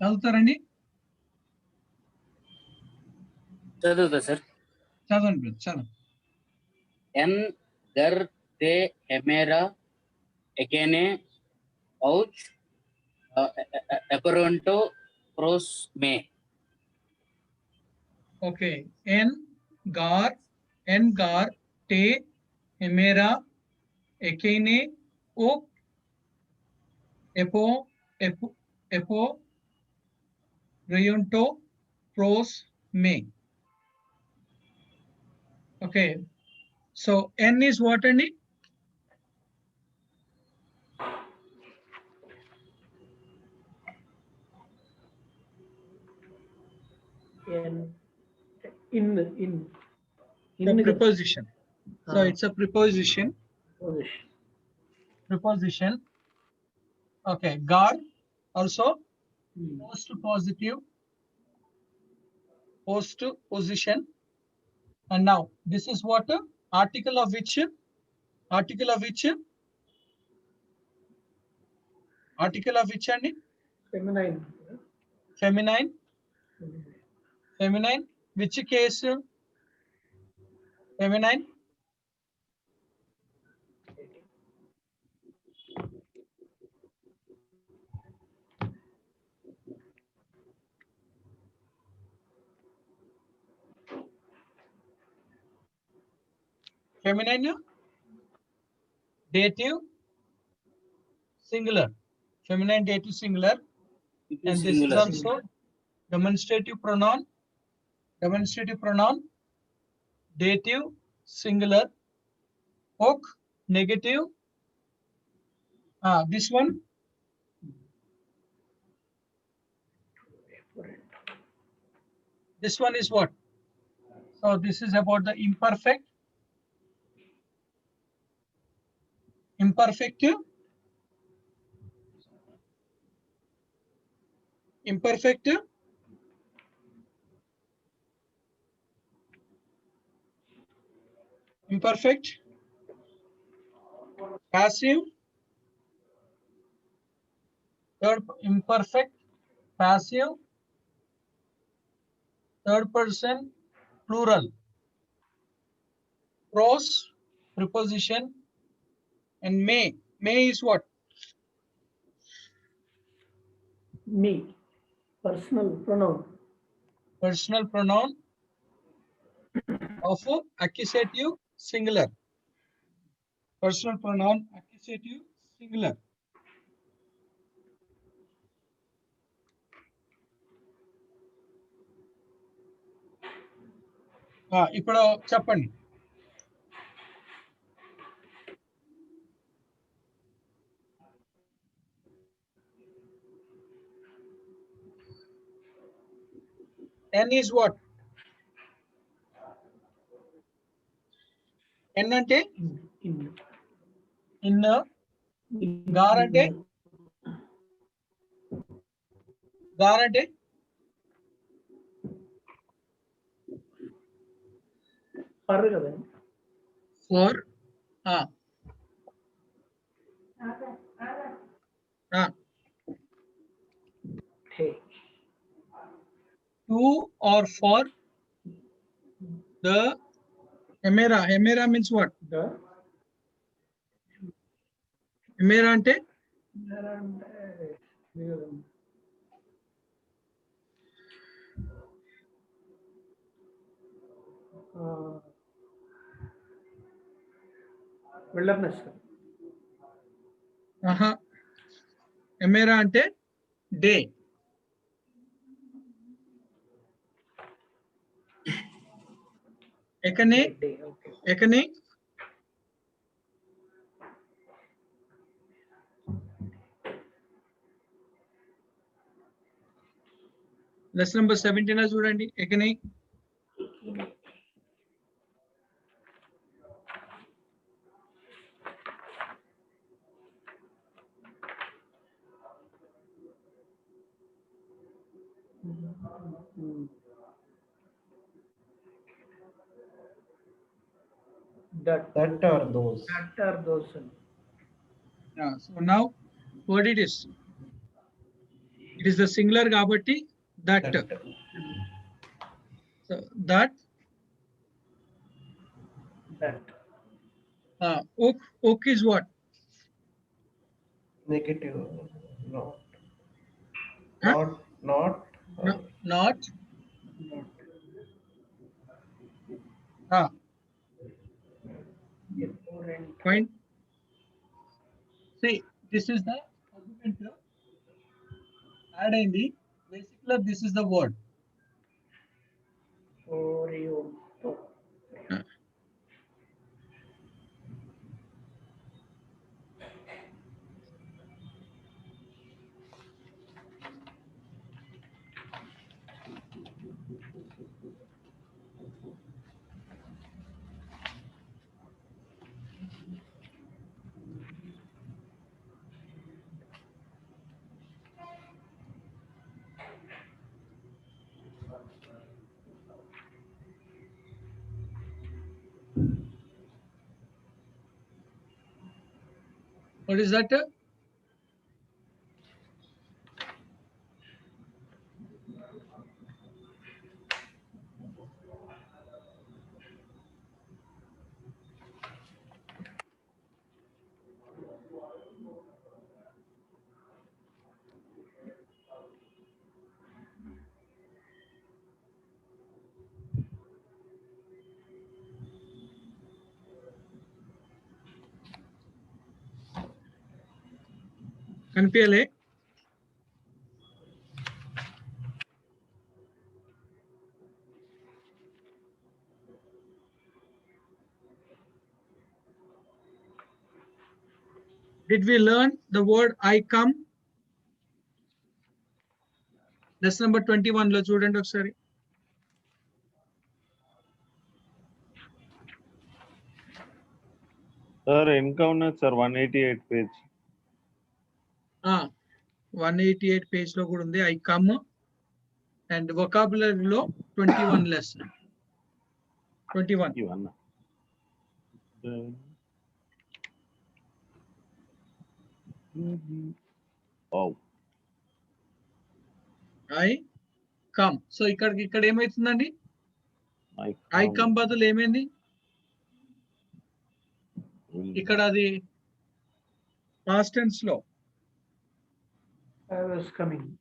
చదువుతారండి? చదువుతా sir. చదవండి చదవండి. ఎన్ గర్ తే హెమేరా ఎకెనే ఔచ్ ఎపరోంటో ప్రోస్ మే. ఓకే. ఎన్ గార్ టే హెమేరా ఎకేనే ఓక్ ఎపో రియుంటో ప్రోస్ మే. ఓకే. సో ఎన్ is what అండి? The preposition. So it's a preposition. Preposition. Okay. Guard also post positive, post position. And now this is what? Article of which? Article of which? Article of which అండి? Feminine. Feminine. Feminine. Which case? Feminine. Feminine. Dative. Singular. Feminine dative singular. And this is also demonstrative pronoun. Demonstrative pronoun. Dative singular. Ok. Negative. This one. This one is what? So this is about the imperfect. Imperfect. Imperfect. Imperfect. Passive. Third, imperfect. Passive. Third person. Plural. Pros. Preposition. And may. May is what? Me. Personal pronoun. Personal pronoun of accusative singular. Personal pronoun accusative singular. ఇప్పుడు చెప్పండి. N is what? N అంటే in. Gar అంటే For కదా. For. Hey. To or for. The hemera. Hemera means what? The Hemera అంటే wilderness. హెమేరా అంటే day. ఎకనే. ఎకనే. Lesson number 17 చూడండి. ఎకనే. That or those. That are those. So now what it is? It is the singular kabatti that. So that. Oak is what? Negative. Not. Huh? Not. Not. Ah. Fine. See, this is the argument. Add in the basically this is the word. What is that? కనిపించలే. Did we learn the word I come? Lesson number 21 లో చూడండి ఒకసారి. Sir ఇంకా ఉన్నది sir 188 page. 188 page లో కూడా ఉంది I come and vocabulary లో 21 lesson 21. I come. So ఇక్కడ ఏమైతుందండి? ఐ కమ్ బదులు ఏమైంది? ఇక్కడ అది పాస్ట్ టెన్స్ లో I was coming.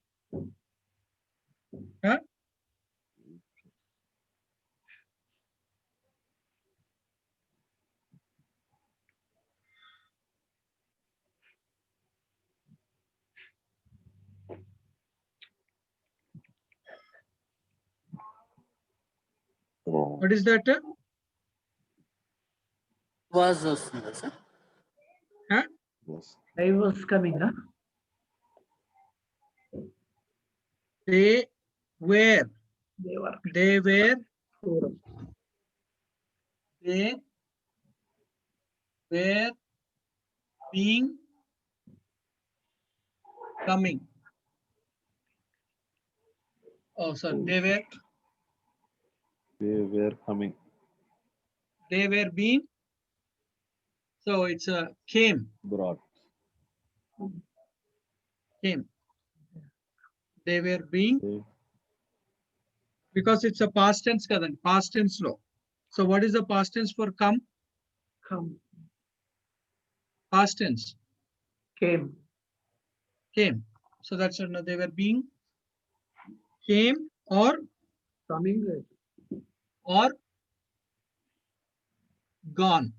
What is that? Was వస్తుందా sir? I was coming, huh? They were. They were. They were. They were being coming. Oh, sorry. They were coming. They were being. So it's a came. Brought. Came. They were being. Because it's a past tense, kadan. Past tense lo. So what is the past tense for come? Come. Past tense. Came. Came. So that's another. They were being. Came or Coming. or gone.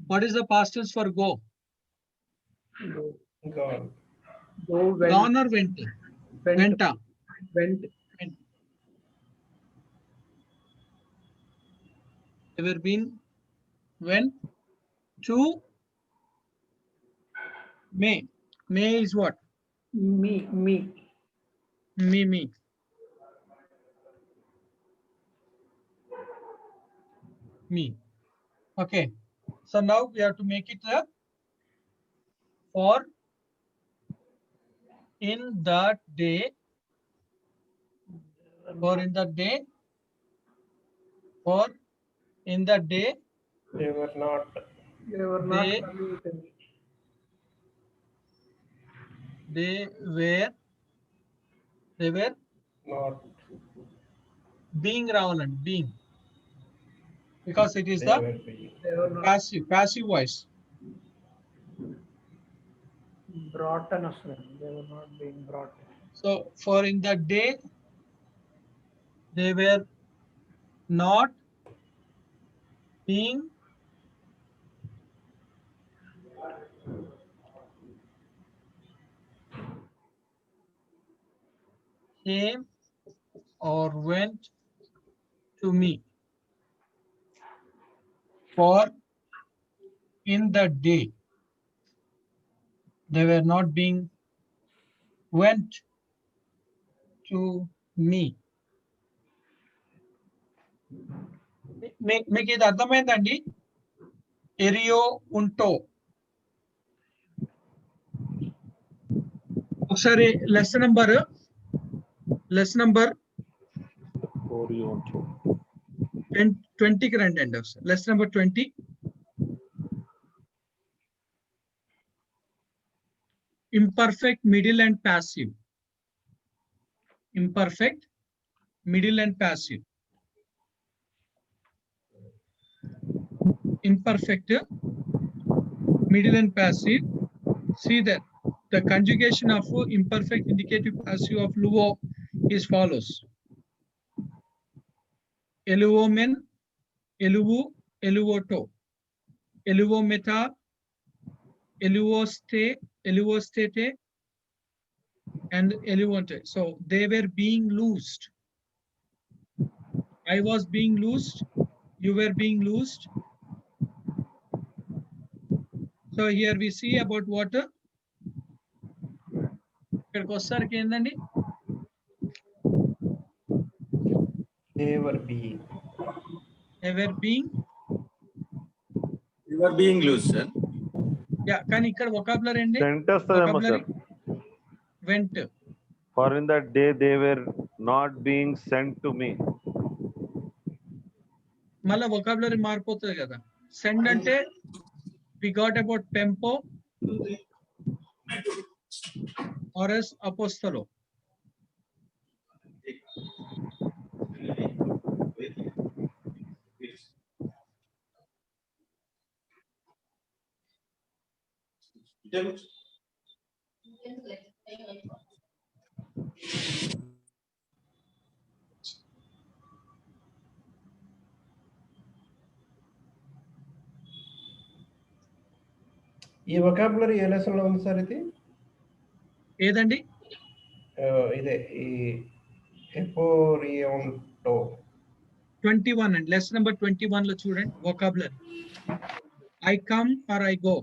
What is the past tense for go? Go. Gone. Go. Went. Gone or went? Went. Went. Went. Ever been went to May. May is what? Me. Me. Me. Me. Okay. So now we have to make it a for in that day. For in that day. For in that day. They were not. They were not They- coming with me. They were They were not. being రావాలండి being because it is They the were being. passive voice. Brought అని వస్తుంది. They were not being brought. So for in the day they were not being came or went to me. For in the day they were not being went to me. మీకు ఇది అర్థమైందండి? ఎరియో ఉంటో ఒకసారి lesson number 20కి రండి అండి. Lesson number 20 imperfect middle and passive. Imperfect middle and passive. Imperfect middle and passive. See that the conjugation of imperfect indicative passive of luo is follows: eluomen, eluvu, eluoto, eluometa, eluoste, eluostete, and eluonte. So they were being loosed. I was being loosed. You were being loosed. So here we see about water. ఇక్కడికి వచ్చేసరికి ఏంటండి? They were being. They were being. You are being loose, sir. Yeah, కానీ ఇక్కడ vocabulary ఏంటి? Cent వస్తుందేమో sir. Went. For in that day they were not being sent to me. మళ్ళా vocabulary మారిపోతుంది కదా. Send అంటే we got about pempo or as apostolo. ఈ vocabulary ఏ lesson లో ఉంది సార్ ఇది? ఏదండి? ఇదే ఈ ఎపోరియోంటో 21 అండి. లెసన్ నెంబర్ 21 లో చూడండి vocabulary. I come or I go.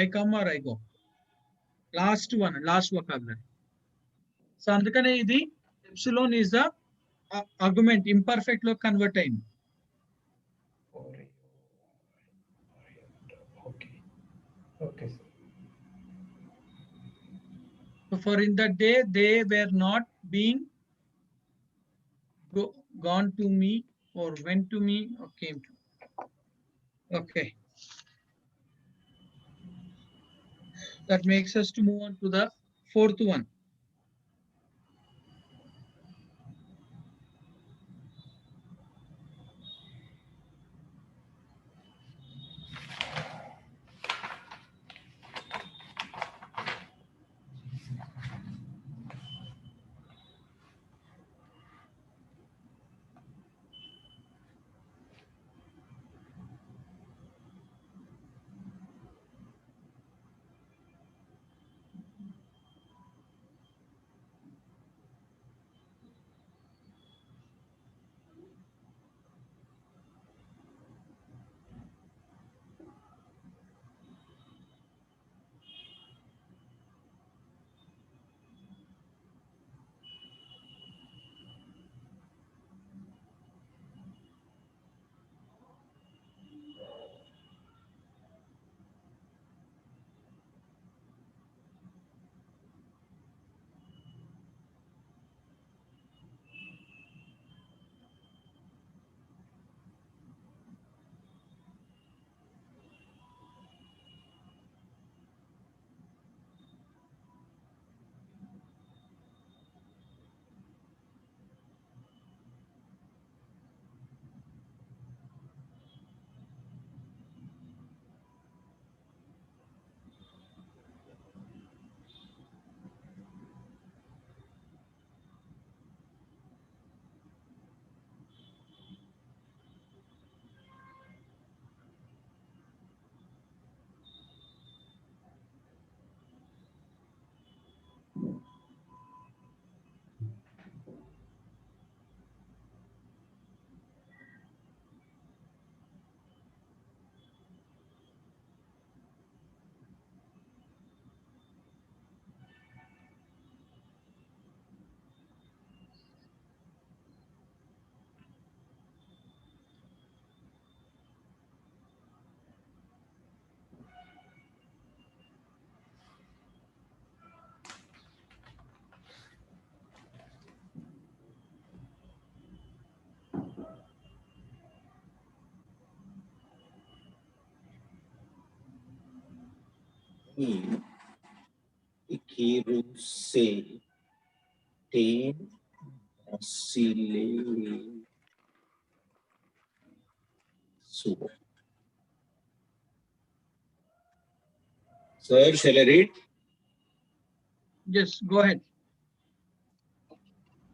I come or I go. Last one, last vocabulary. So అందుకనే ఇది epsilon is the argument imperfect లో కన్వర్ట్ అయింది. Okay sir. So for in that day they were not being gone to me or went to me or came to me. Okay. That makes us to move on to the fourth one. Ikiruse ten oscille so. Sir, shall I read? Yes, go ahead.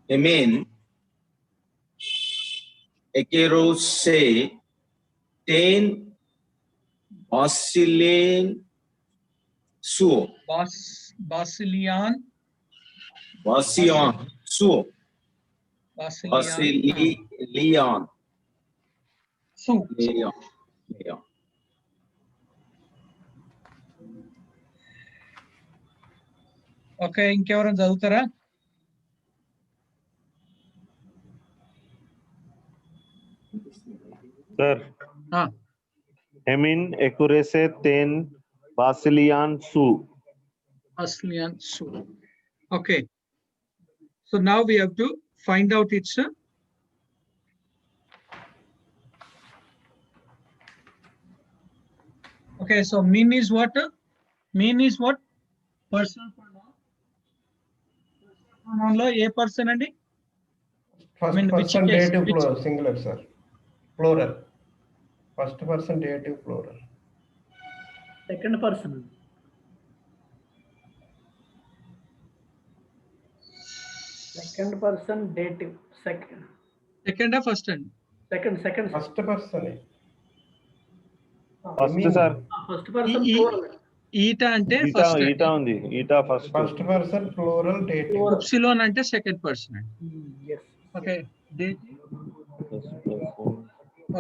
I mean, Ikiruse ten oscille so. Basilian. Basion so. Basilian. Leon. So, Leon. okay, ఇంకెవరైనా చదువుతారా? Sir. Hemin accuracy ten Basilian su. Basilian su. Okay. So now we have to find out its okay, so mean is what? Mean is what? Personal pronoun. Personal pronoun lo a person andi? First I mean, which person case? dative Which? singular, sir. Plural. First person dative plural. Second person. Second person dative. Second. Second or first and? Second. First person. First, sir. First person E- plural. Eta ante Eta first and. eta undi. Eta first. First person plural dative. Plural. Upsilon ante second person and. Yes. Okay. Dative.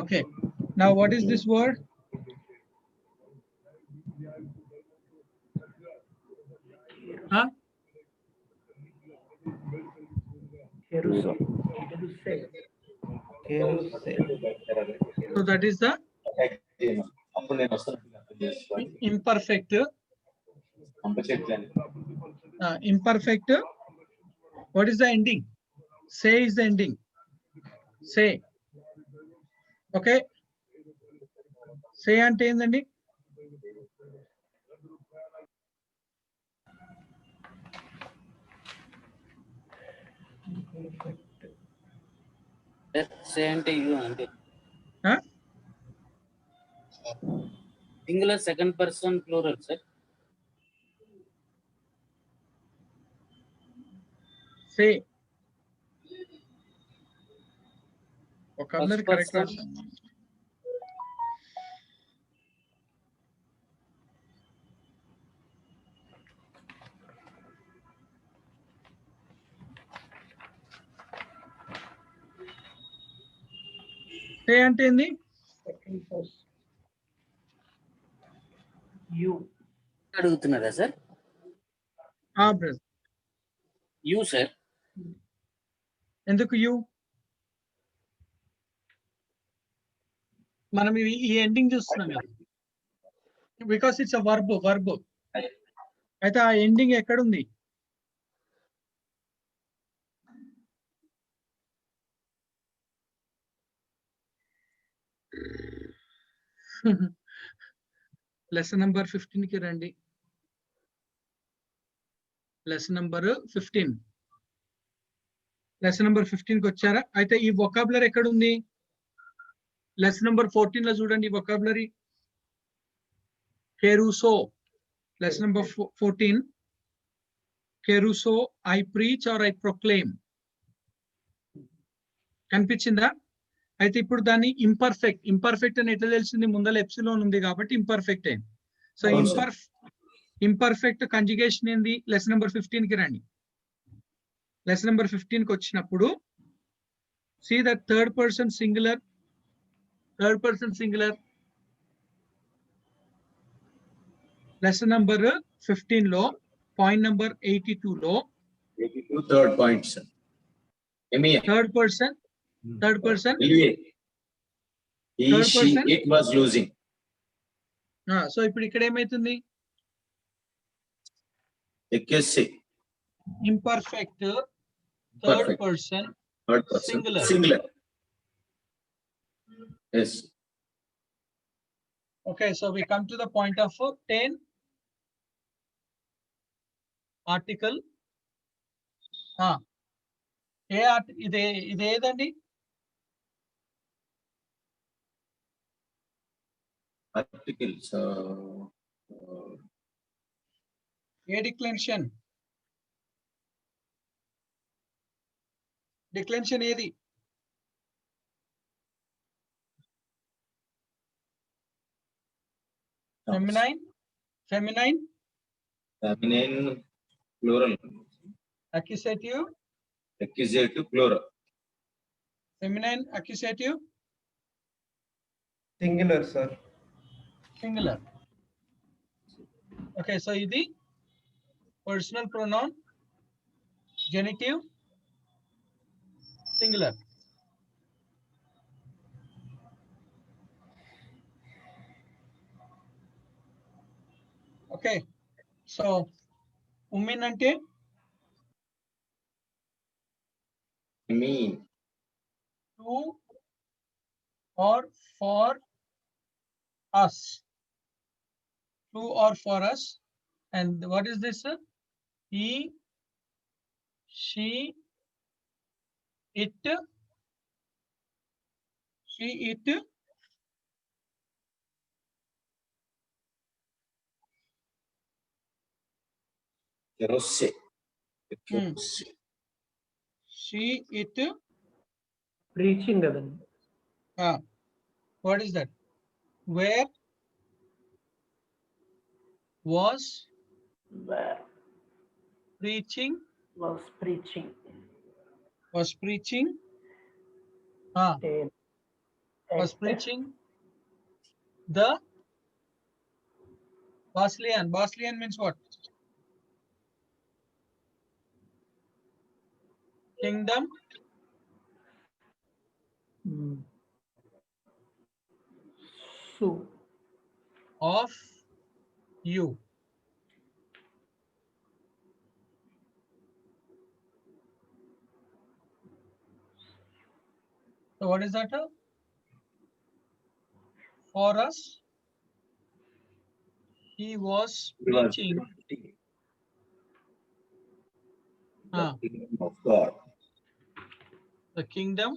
Okay. Now what is this word? Huh? Keruse. So that is the imperfect. Imperfect. What is the ending? Say is the ending. Say. Okay. Say ante endandi? Say ante you ante. Huh? Singular, second person, plural, sir. Say. Vocabulary First correct. person. Say ante endi? Second person. You. అడుగుతున్నారా sir? Brother. You sir. ఎందుకు you? మనం ఈ ending చూస్తున్నాం కదా. Because it's a verb. అయితే ఆ ending ఎక్కడుంది? Lesson number 15 కి రండి. Lesson number 15. లెసన్ నంబర్ 15 కి వచ్చారా? అయితే ఈ వొకాబులరీ ఎక్కడ ఉంది? లెసన్ నంబర్ 14 లో చూడండి ఈ వొకాబులరీ. కేరుసో. Lesson number 14. కేరుసో I preach or I proclaim. కనిపించిందా? అయితే ఇప్పుడు దాన్ని ఇంపర్ఫెక్ట్ అని ఎట్లా తెలిసింది? ముందర ఎప్సిలోన్ ఉంది కాబట్టి ఇంపర్ఫెక్ట్ అయింది. సో ఇంపర్ఫెక్ట్ కంజుగేషన్ ఏంది? లెసన్ నెంబర్ 15 కి రండి. లెసన్ నెంబర్ 15 కి వచ్చినప్పుడు see that third person singular lesson number 15 లో పాయింట్ నెంబర్ 82 లో 82 third point, sir. Third person He, she, it was losing. So ఇప్పుడు ఇక్కడ ఏమైతుంది? Imperfect third person singular. Yes. Okay, so we come to the point of 10 article ఇది ఏదండి? Articles. ఏ declension? Declension ఏది? Feminine, feminine, Feminine, plural. Accusative, Accusative, plural. Feminine, accusative, Singular, sir. Singular. Okay, so ఇది personal pronoun, genitive, singular. Okay, so ఉమెన్ అంటే Mean. To or for us, to or for us. And what is this, sir? He, she, it, she, it, Kerose. Hmm. she, it. Preaching కదండి. What is that? Where, was, Where preaching, was preaching. was preaching, was preaching the Basilian. Basilian means what? Kingdom So of you. So what is that? For us, he was preaching The kingdom of God. the kingdom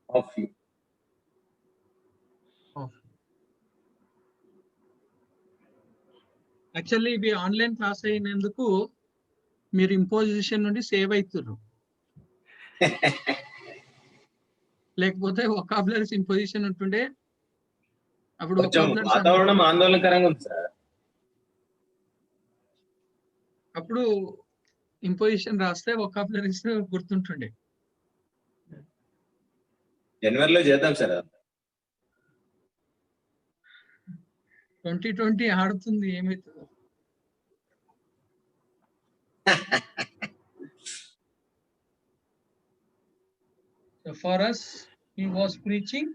Of you. of. Actually ఇవి online class అయినందుకు మీరు imposition నుండి save అవుతుర్రు. లేకపోతే vocabularies imposition ఉంటుండే అప్పుడు కొంచెం vocabularies వాతావరణం ఆందోళనకరంగా ఉంది సార్. అప్పుడు ఇంపోజిషన్ రాస్తే వొకాబులరీస్ గుర్తుంటుండే. జనవరిలో చేద్దాం సార్. 2020 ఆడుతుంది, ఏమవుతుందో. So for us, he was preaching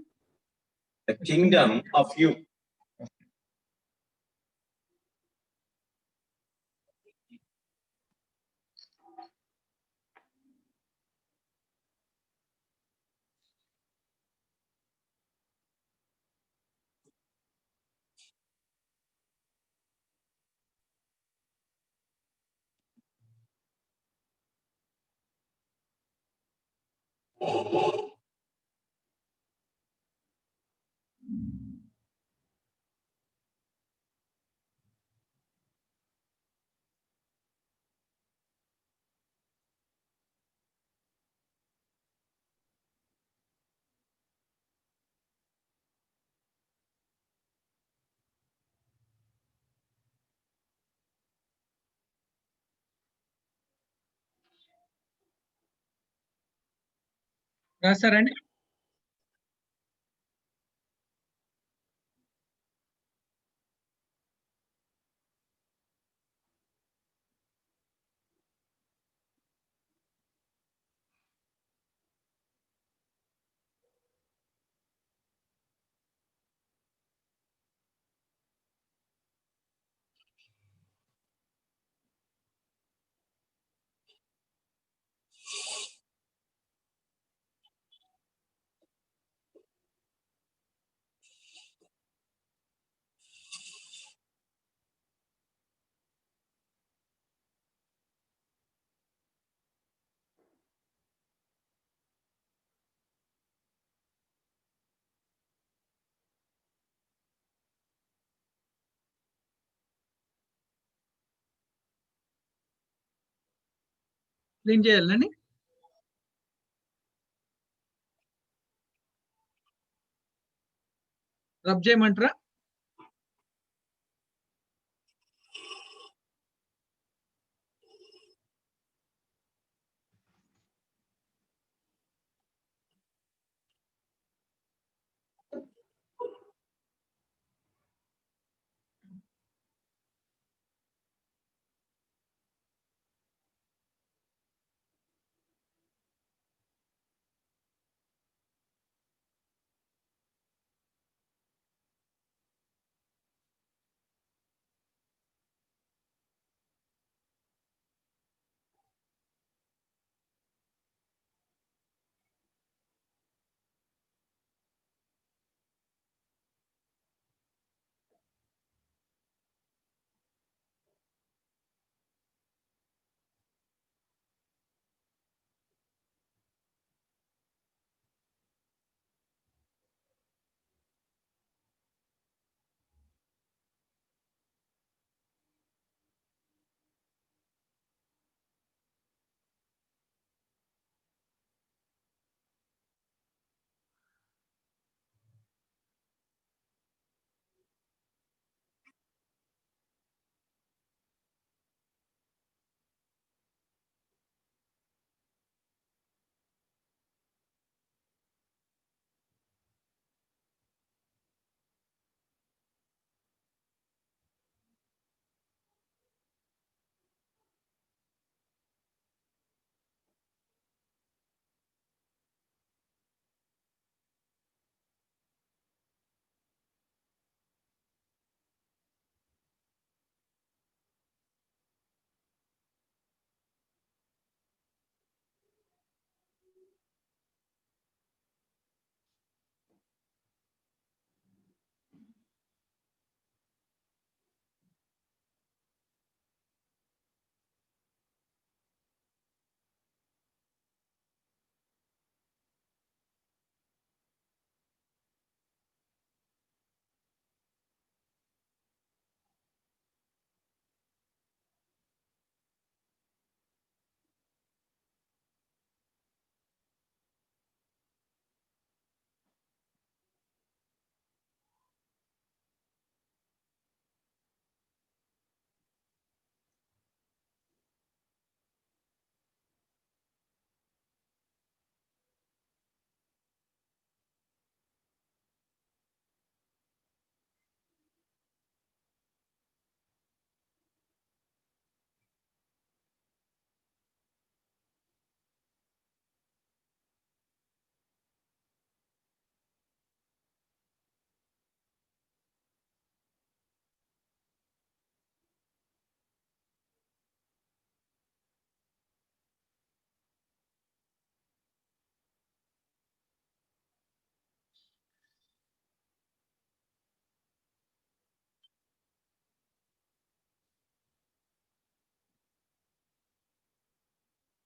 The kingdom of you. రాస్తారండి. క్లీన్ చేయాలండి. రబ్ చేయమంటారా?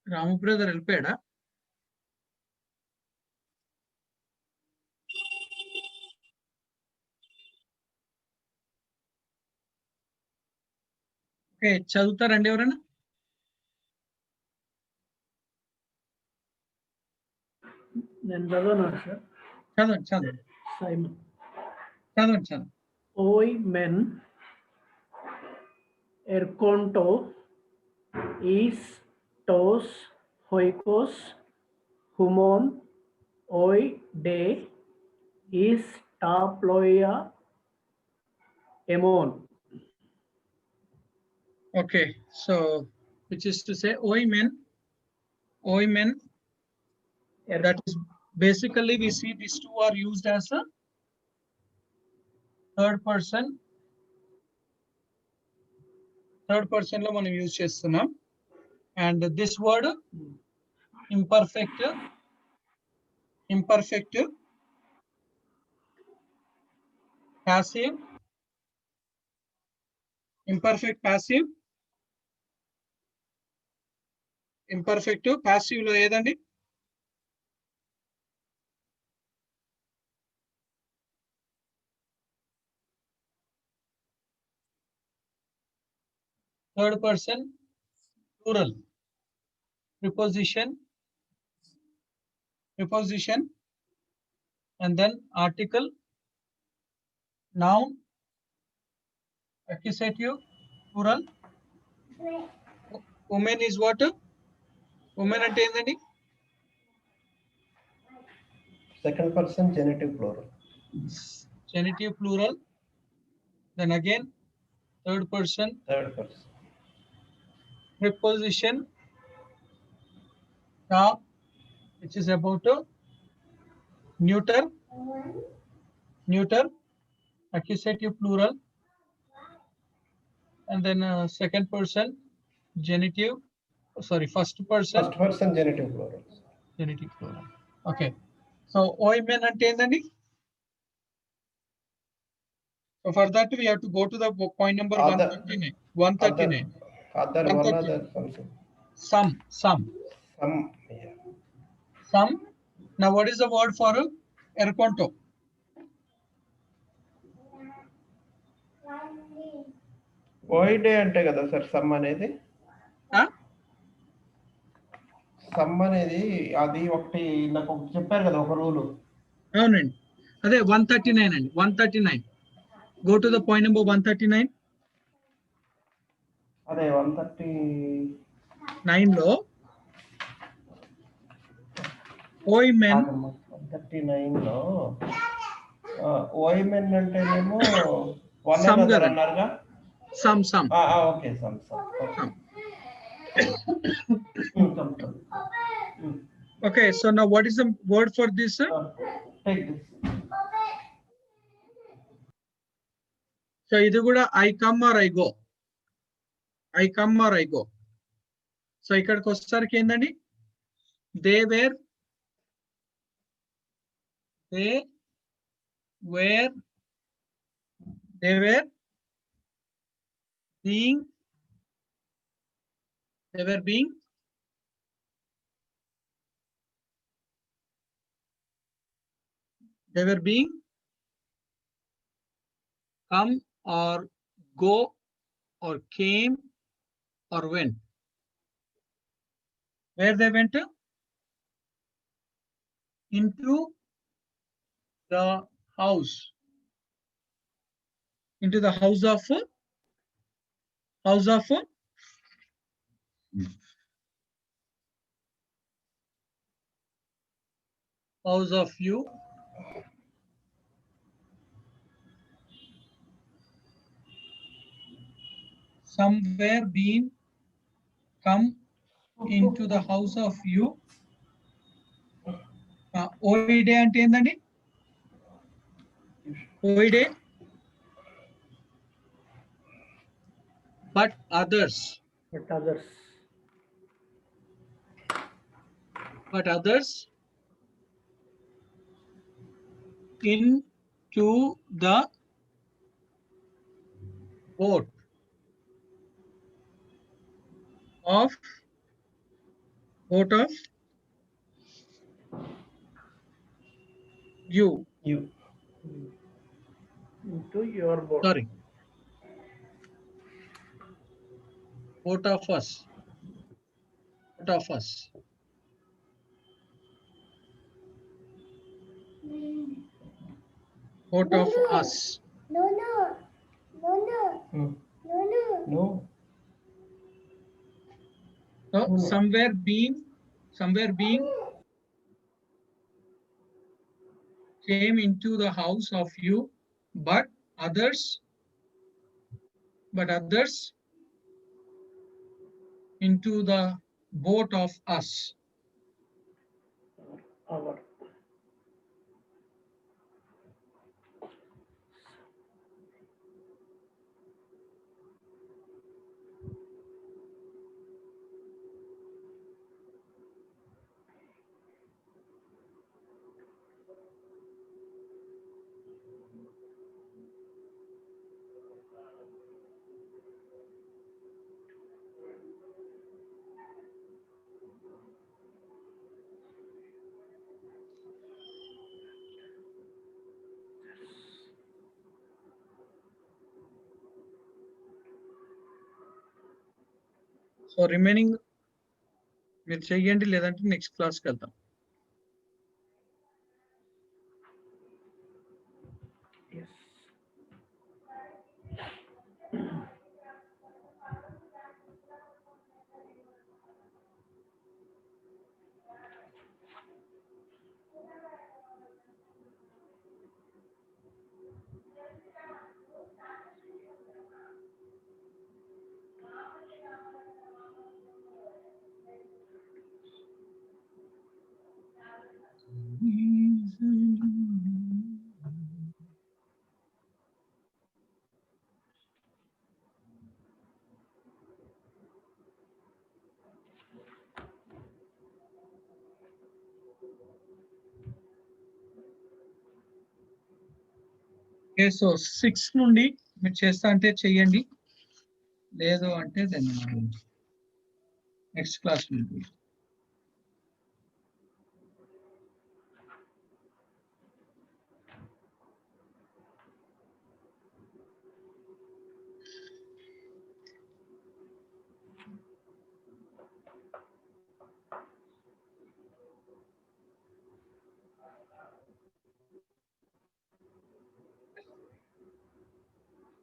రాము బ్రదర్ వెళ్ళిపోయాడా? ఓకే, చదువుతారండి ఎవరైనా? నేను చదవను సార్. చదవండి చదవండి సైమన్. చదవండి చదవండి. ఓయ్ మెన్ ఎర్కోంటో ఈస్ టోస్ హోయికోస్ హుమోన్ ఓయ్ డే ఈస్ టాప్లోయా ఎమోన్. Okay, so which is to say, oi men, that is basically we see these two are used as a third person లో మనం యూజ్ చేస్తున్నాం. And this word imperfect, passive, imperfect passive లో ఏదండి? Third person plural. preposition, and then article, noun, accusative, plural. Women is what? Women అంటే ఏందండి? Second person genitive plural. Genitive plural. Then again, third person, Third person. preposition, ta, which is about neuter, accusative plural, and then second person, genitive, sorry, first person, First person genitive plural. genitive plural. Okay. So women అంటే ఏందండి? So for that we have to go to the point number Other. 139. 139. Other one 139. other something. Some. Yeah. Some. Now what is the word for erconto? ఓయిడే అంటే కదా sir some అనేది. Huh? Some అనేది అది ఒకటి నాకు చెప్పారు కదా ఒక రూలు. అవునండి, అదే 139 అండి. 139. Go to the point number 139. అదే 139 లో women 139 లో ఓయిమెన్ అంటేనేమో వన్ Some అనదర్ కదండి. అన్నారుగా. some okay some. Okay, so now what is the word for this? Take this. So ఇది కూడా I come or I go. So ఇక్కడికి వచ్చేసరికి ఏందండి? they were being come or go or came or went. Where they went? Into the house. Into the house of you. Somewhere been come into the house of you. ఓయిడే అంటే ఏందండి? ఓయిడే but others into the boat of you. Into your boat. Sorry. Boat of us. Boat of us. No. So somewhere being came into the house of you, but others into the boat of us. Our. So remaining మీరు చెయ్యండి, లేదంటే next క్లాస్కి వెళ్తాం. Yes. Okay, so 6 నుండి మీరు చేస్తా అంటే చెయ్యండి, లేదు అంటే దెన్ నెక్స్ట్ క్లాస్ నుండి.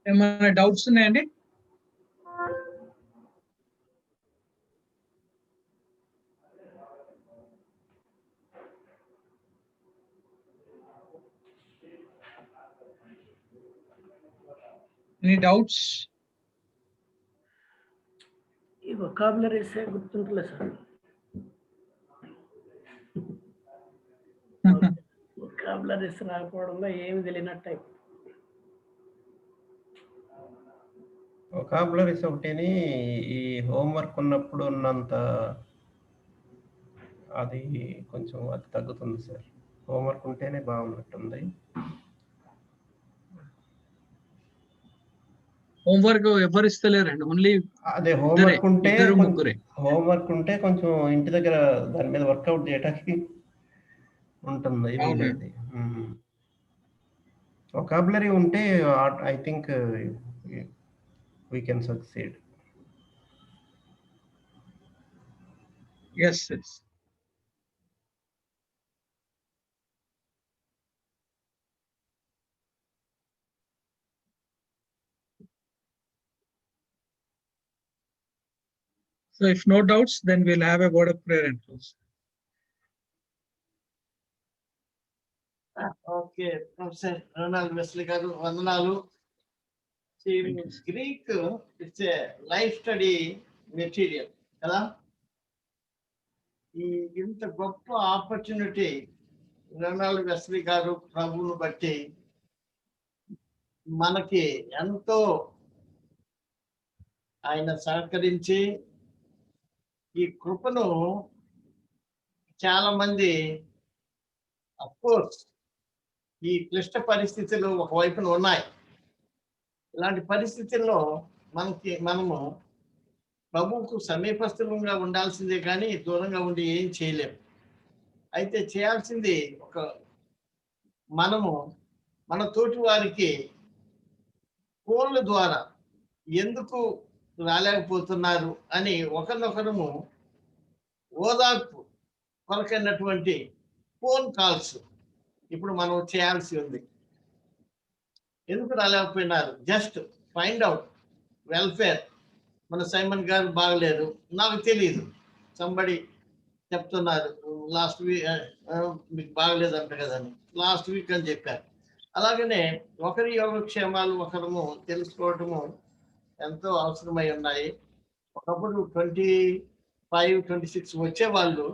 ఏమైనా డౌట్స్ ఉన్నాయండి? Any doubts? ఈ వొకాబులరీస్ గుర్తుంటలే సార్. వొకాబులరీస్ రాకపోవడంలో ఏమి తెలియనట్టు. వొకాబులరీస్ ఒకటిని ఈ హోంవర్క్ ఉన్నప్పుడు ఉన్నంత అది కొంచెం అది తగ్గుతుంది సార్. హోంవర్క్ ఉంటేనే బాగున్నట్టుంది. హోంవర్క్ ఎవరు ఇస్తలేరండి, ఓన్లీ అదే హోంవర్క్ ఉంటే ముగ్గురే. హోంవర్క్ ఉంటే కొంచెం ఇంటి దగ్గర దాని మీద వర్కౌట్ చేయడానికి ఉంటుంది. వీలైతే వొకాబులరీ ఉంటే I think we can succeed. Yes. So if no doubts, then we'll have a word of prayer and close. Okay professor Ronald Wesley గారు వందనాలు. Greek it's a life study material కదా. ఈ ఇంత గొప్ప ఆపర్చునిటీ రొనాల్డ్ వెస్లీ గారు ప్రభువును బట్టి మనకి ఎంతో ఆయన సహకరించి ఈ కృపను చాలా మంది అఫ్కోర్స్ ఈ క్లిష్ట పరిస్థితులు ఒకవైపున ఉన్నాయి. ఇలాంటి పరిస్థితుల్లో మనము ప్రభువుకు సమీపస్థులంగా ఉండాల్సిందే కానీ దూరంగా ఉండి ఏం చేయలేము. అయితే చేయాల్సింది మనము మన తోటి వారికి ఫోన్ల ద్వారా ఎందుకు రాలేకపోతున్నారు అని ఒకరినొకరము ఓదార్పు కొరకైనటువంటి ఫోన్ కాల్స్ ఇప్పుడు మనం చేయాల్సి ఉంది. ఎందుకు రాలేకపోయినారు, జస్ట్ ఫైండ్ అవుట్ వెల్ఫేర్. మన సైమన్ గారు బాగలేరు, నాకు తెలియదు, సంబడి చెప్తున్నారు లాస్ట్ వీక్ మీకు బాగలేదు అంట కదని, లాస్ట్ వీక్ అని చెప్పారు. అలాగనే ఒకరి యోగక్షేమాలు ఒకరము తెలుసుకోవటము ఎంతో అవసరమై ఉన్నాయి. ఒకప్పుడు 25, 26 వచ్చేవాళ్ళు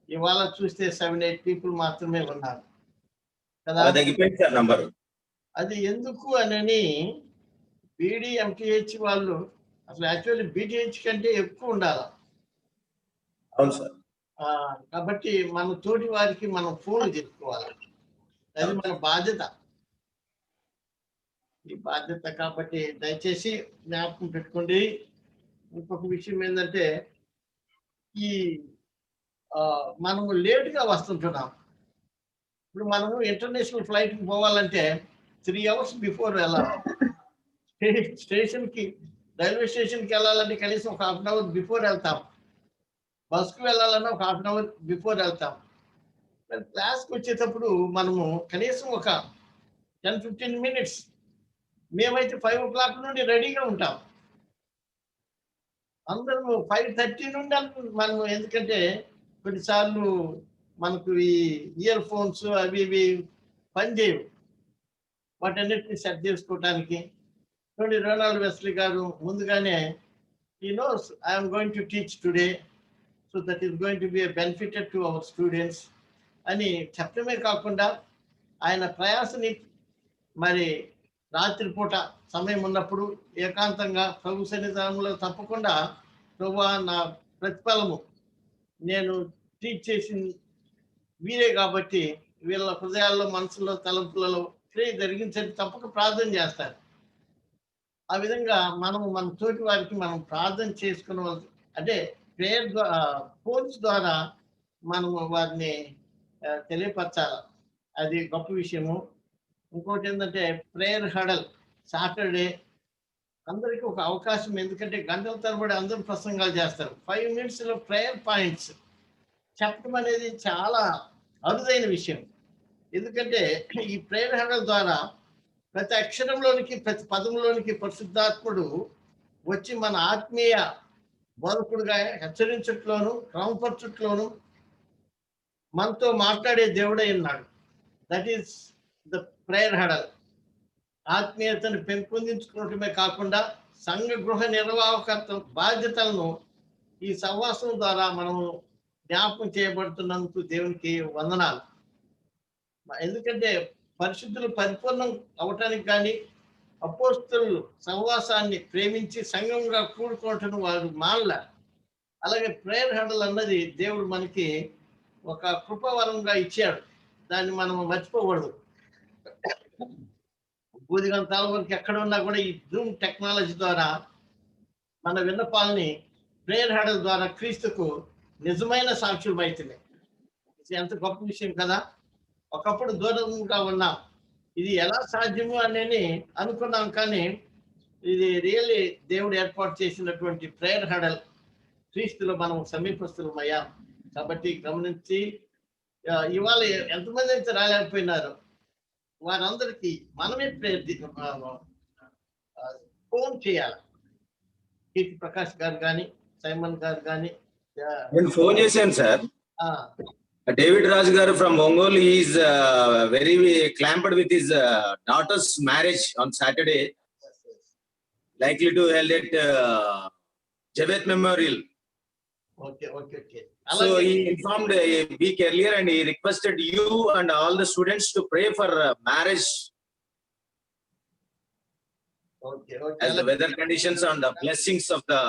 ఇవాళ చూస్తే 7-8 పీపుల్ మాత్రమే ఉన్నారు కదా. అది ఎందుకు అని బీడీ ఎంటీహెచ్ వాళ్ళు అసలు యాక్చువల్లీ బీటీహెచ్ కంటే ఎక్కువ ఉండాలి. అవును సార్. కాబట్టి మన తోటి వారికి మనం ఫోన్ చేసుకోవాలి, అది మన బాధ్యత. ఈ బాధ్యత కాబట్టి దయచేసి జ్ఞాపకం పెట్టుకోండి. ఇంకొక విషయం ఏంటంటే ఈ మనము లేట్గా వస్తుంటున్నాం. ఇప్పుడు మనము ఇంటర్నేషనల్ ఫ్లైట్కి పోవాలంటే 3 hours బిఫోర్ వెళ్ళాలి. స్టేషన్కి రైల్వే స్టేషన్కి వెళ్ళాలంటే కనీసం ఒక 1/2 hour బిఫోర్ వెళ్తాం. బస్కి వెళ్ళాలన్నా ఒక 1/2 అవర్ బిఫోర్ వెళ్తాం. మరి క్లాస్కి వచ్చేటప్పుడు మనము కనీసం ఒక 10-15 మినిట్స్, మేమైతే 5 o'clock నుండి రెడీగా ఉంటాం. అందరూ 5:30 నుండి మనము, ఎందుకంటే కొన్నిసార్లు మనకు ఈ ఇయర్ ఫోన్స్ అవి ఇవి పనిచేయవు, వాటన్నిటిని సెట్ చేసుకోవటానికి. చూడండి, రోనాల్డ్ వెస్లీ గారు ముందుగానే he knows I am going to teach today, so that is going to be a benefit to our students అని చెప్పడమే కాకుండా ఆయన ప్రయాసని మరి రాత్రిపూట సమయం ఉన్నప్పుడు ఏకాంతంగా ప్రభు సన్నిధానంలో తప్పకుండా ప్రభువా నా ప్రతిఫలము నేను టీచ్ చేసిన వీరే కాబట్టి వీళ్ళ హృదయాల్లో, మనసులో, తలంపులలో క్రియ జరిగించని తప్పక ప్రార్థన చేస్తారు. ఆ విధంగా మనము మన తోటి వారికి మనం ప్రార్థన చేసుకునే అంటే ప్రేయర్ ద్వారా, ఫోన్స్ ద్వారా మనము వారిని తెలియపరచాలి. అది గొప్ప విషయము. ఇంకోటి ఏంటంటే ప్రేయర్ హడల్ సాటర్డే అందరికీ ఒక అవకాశం, ఎందుకంటే గంటల తరబడి అందరూ ప్రసంగాలు చేస్తారు. 5 minutes ప్రేయర్ పాయింట్స్ చెప్పడం అనేది చాలా అరుదైన విషయం. ఎందుకంటే ఈ ప్రేయర్ హడల్ ద్వారా ప్రతి అక్షరంలోనికి, ప్రతి పదంలోనికి పరిశుద్ధాత్ముడు వచ్చి మన ఆత్మీయ బోధకుడుగా హెచ్చరించట్లోను, క్రమపరచట్లోను మనతో మాట్లాడే దేవుడై ఉన్నాడు. That is the prayer huddle. ఆత్మీయతను పెంపొందించుకోవటమే కాకుండా సంఘ గృహ నిర్వాహకత్వ బాధ్యతలను ఈ సహవాసం ద్వారా మనము జ్ఞాపకం చేయబడుతున్నందుకు దేవునికి వందనాలు. ఎందుకంటే పరిశుద్ధులు పరిపూర్ణం అవటానికి కానీ, అపోస్తలులు సహవాసాన్ని ప్రేమించి సంఘంగా కూడుకోవటం వారు మానల. అలాగే ప్రేయర్ హడల్ అన్నది దేవుడు మనకి ఒక కృపవరంగా ఇచ్చాడు. దాన్ని మనం మర్చిపోకూడదు. బూదిగంతాల వరకు ఎక్కడ ఉన్నా కూడా ఈ జూమ్ టెక్నాలజీ ద్వారా మన విన్నపాలని ప్రేయర్ హడల్ ద్వారా క్రీస్తుకు నిజమైన సాక్షులు అవుతుంది. ఇది ఎంత గొప్ప విషయం కదా. ఒకప్పుడు దూరంగా ఉన్నాం, ఇది ఎలా సాధ్యము అనేది అనుకున్నాం, కానీ ఇది రియల్లీ దేవుడు ఏర్పాటు చేసినటువంటి ప్రేయర్ హడల్. క్రీస్తులో మనం సమీపస్తులమయ్యాం. కాబట్టి గమనించి, ఇవాళ ఎంతమంది అయితే రాలేకపోయినారు వారందరికీ మనమే ఫోన్ చేయాలి. కీర్తి ప్రకాష్ గారు కానీ, సైమన్ గారు కానీ. నేను ఫోన్ చేశాను sir. David Raj garu from Ongole, he is very clamped with his daughter's marriage on Saturday. Likely to held at Javed Memorial. Okay. So he informed a week earlier and he requested you and all the students to pray for marriage Okay. as the weather conditions and the blessings of the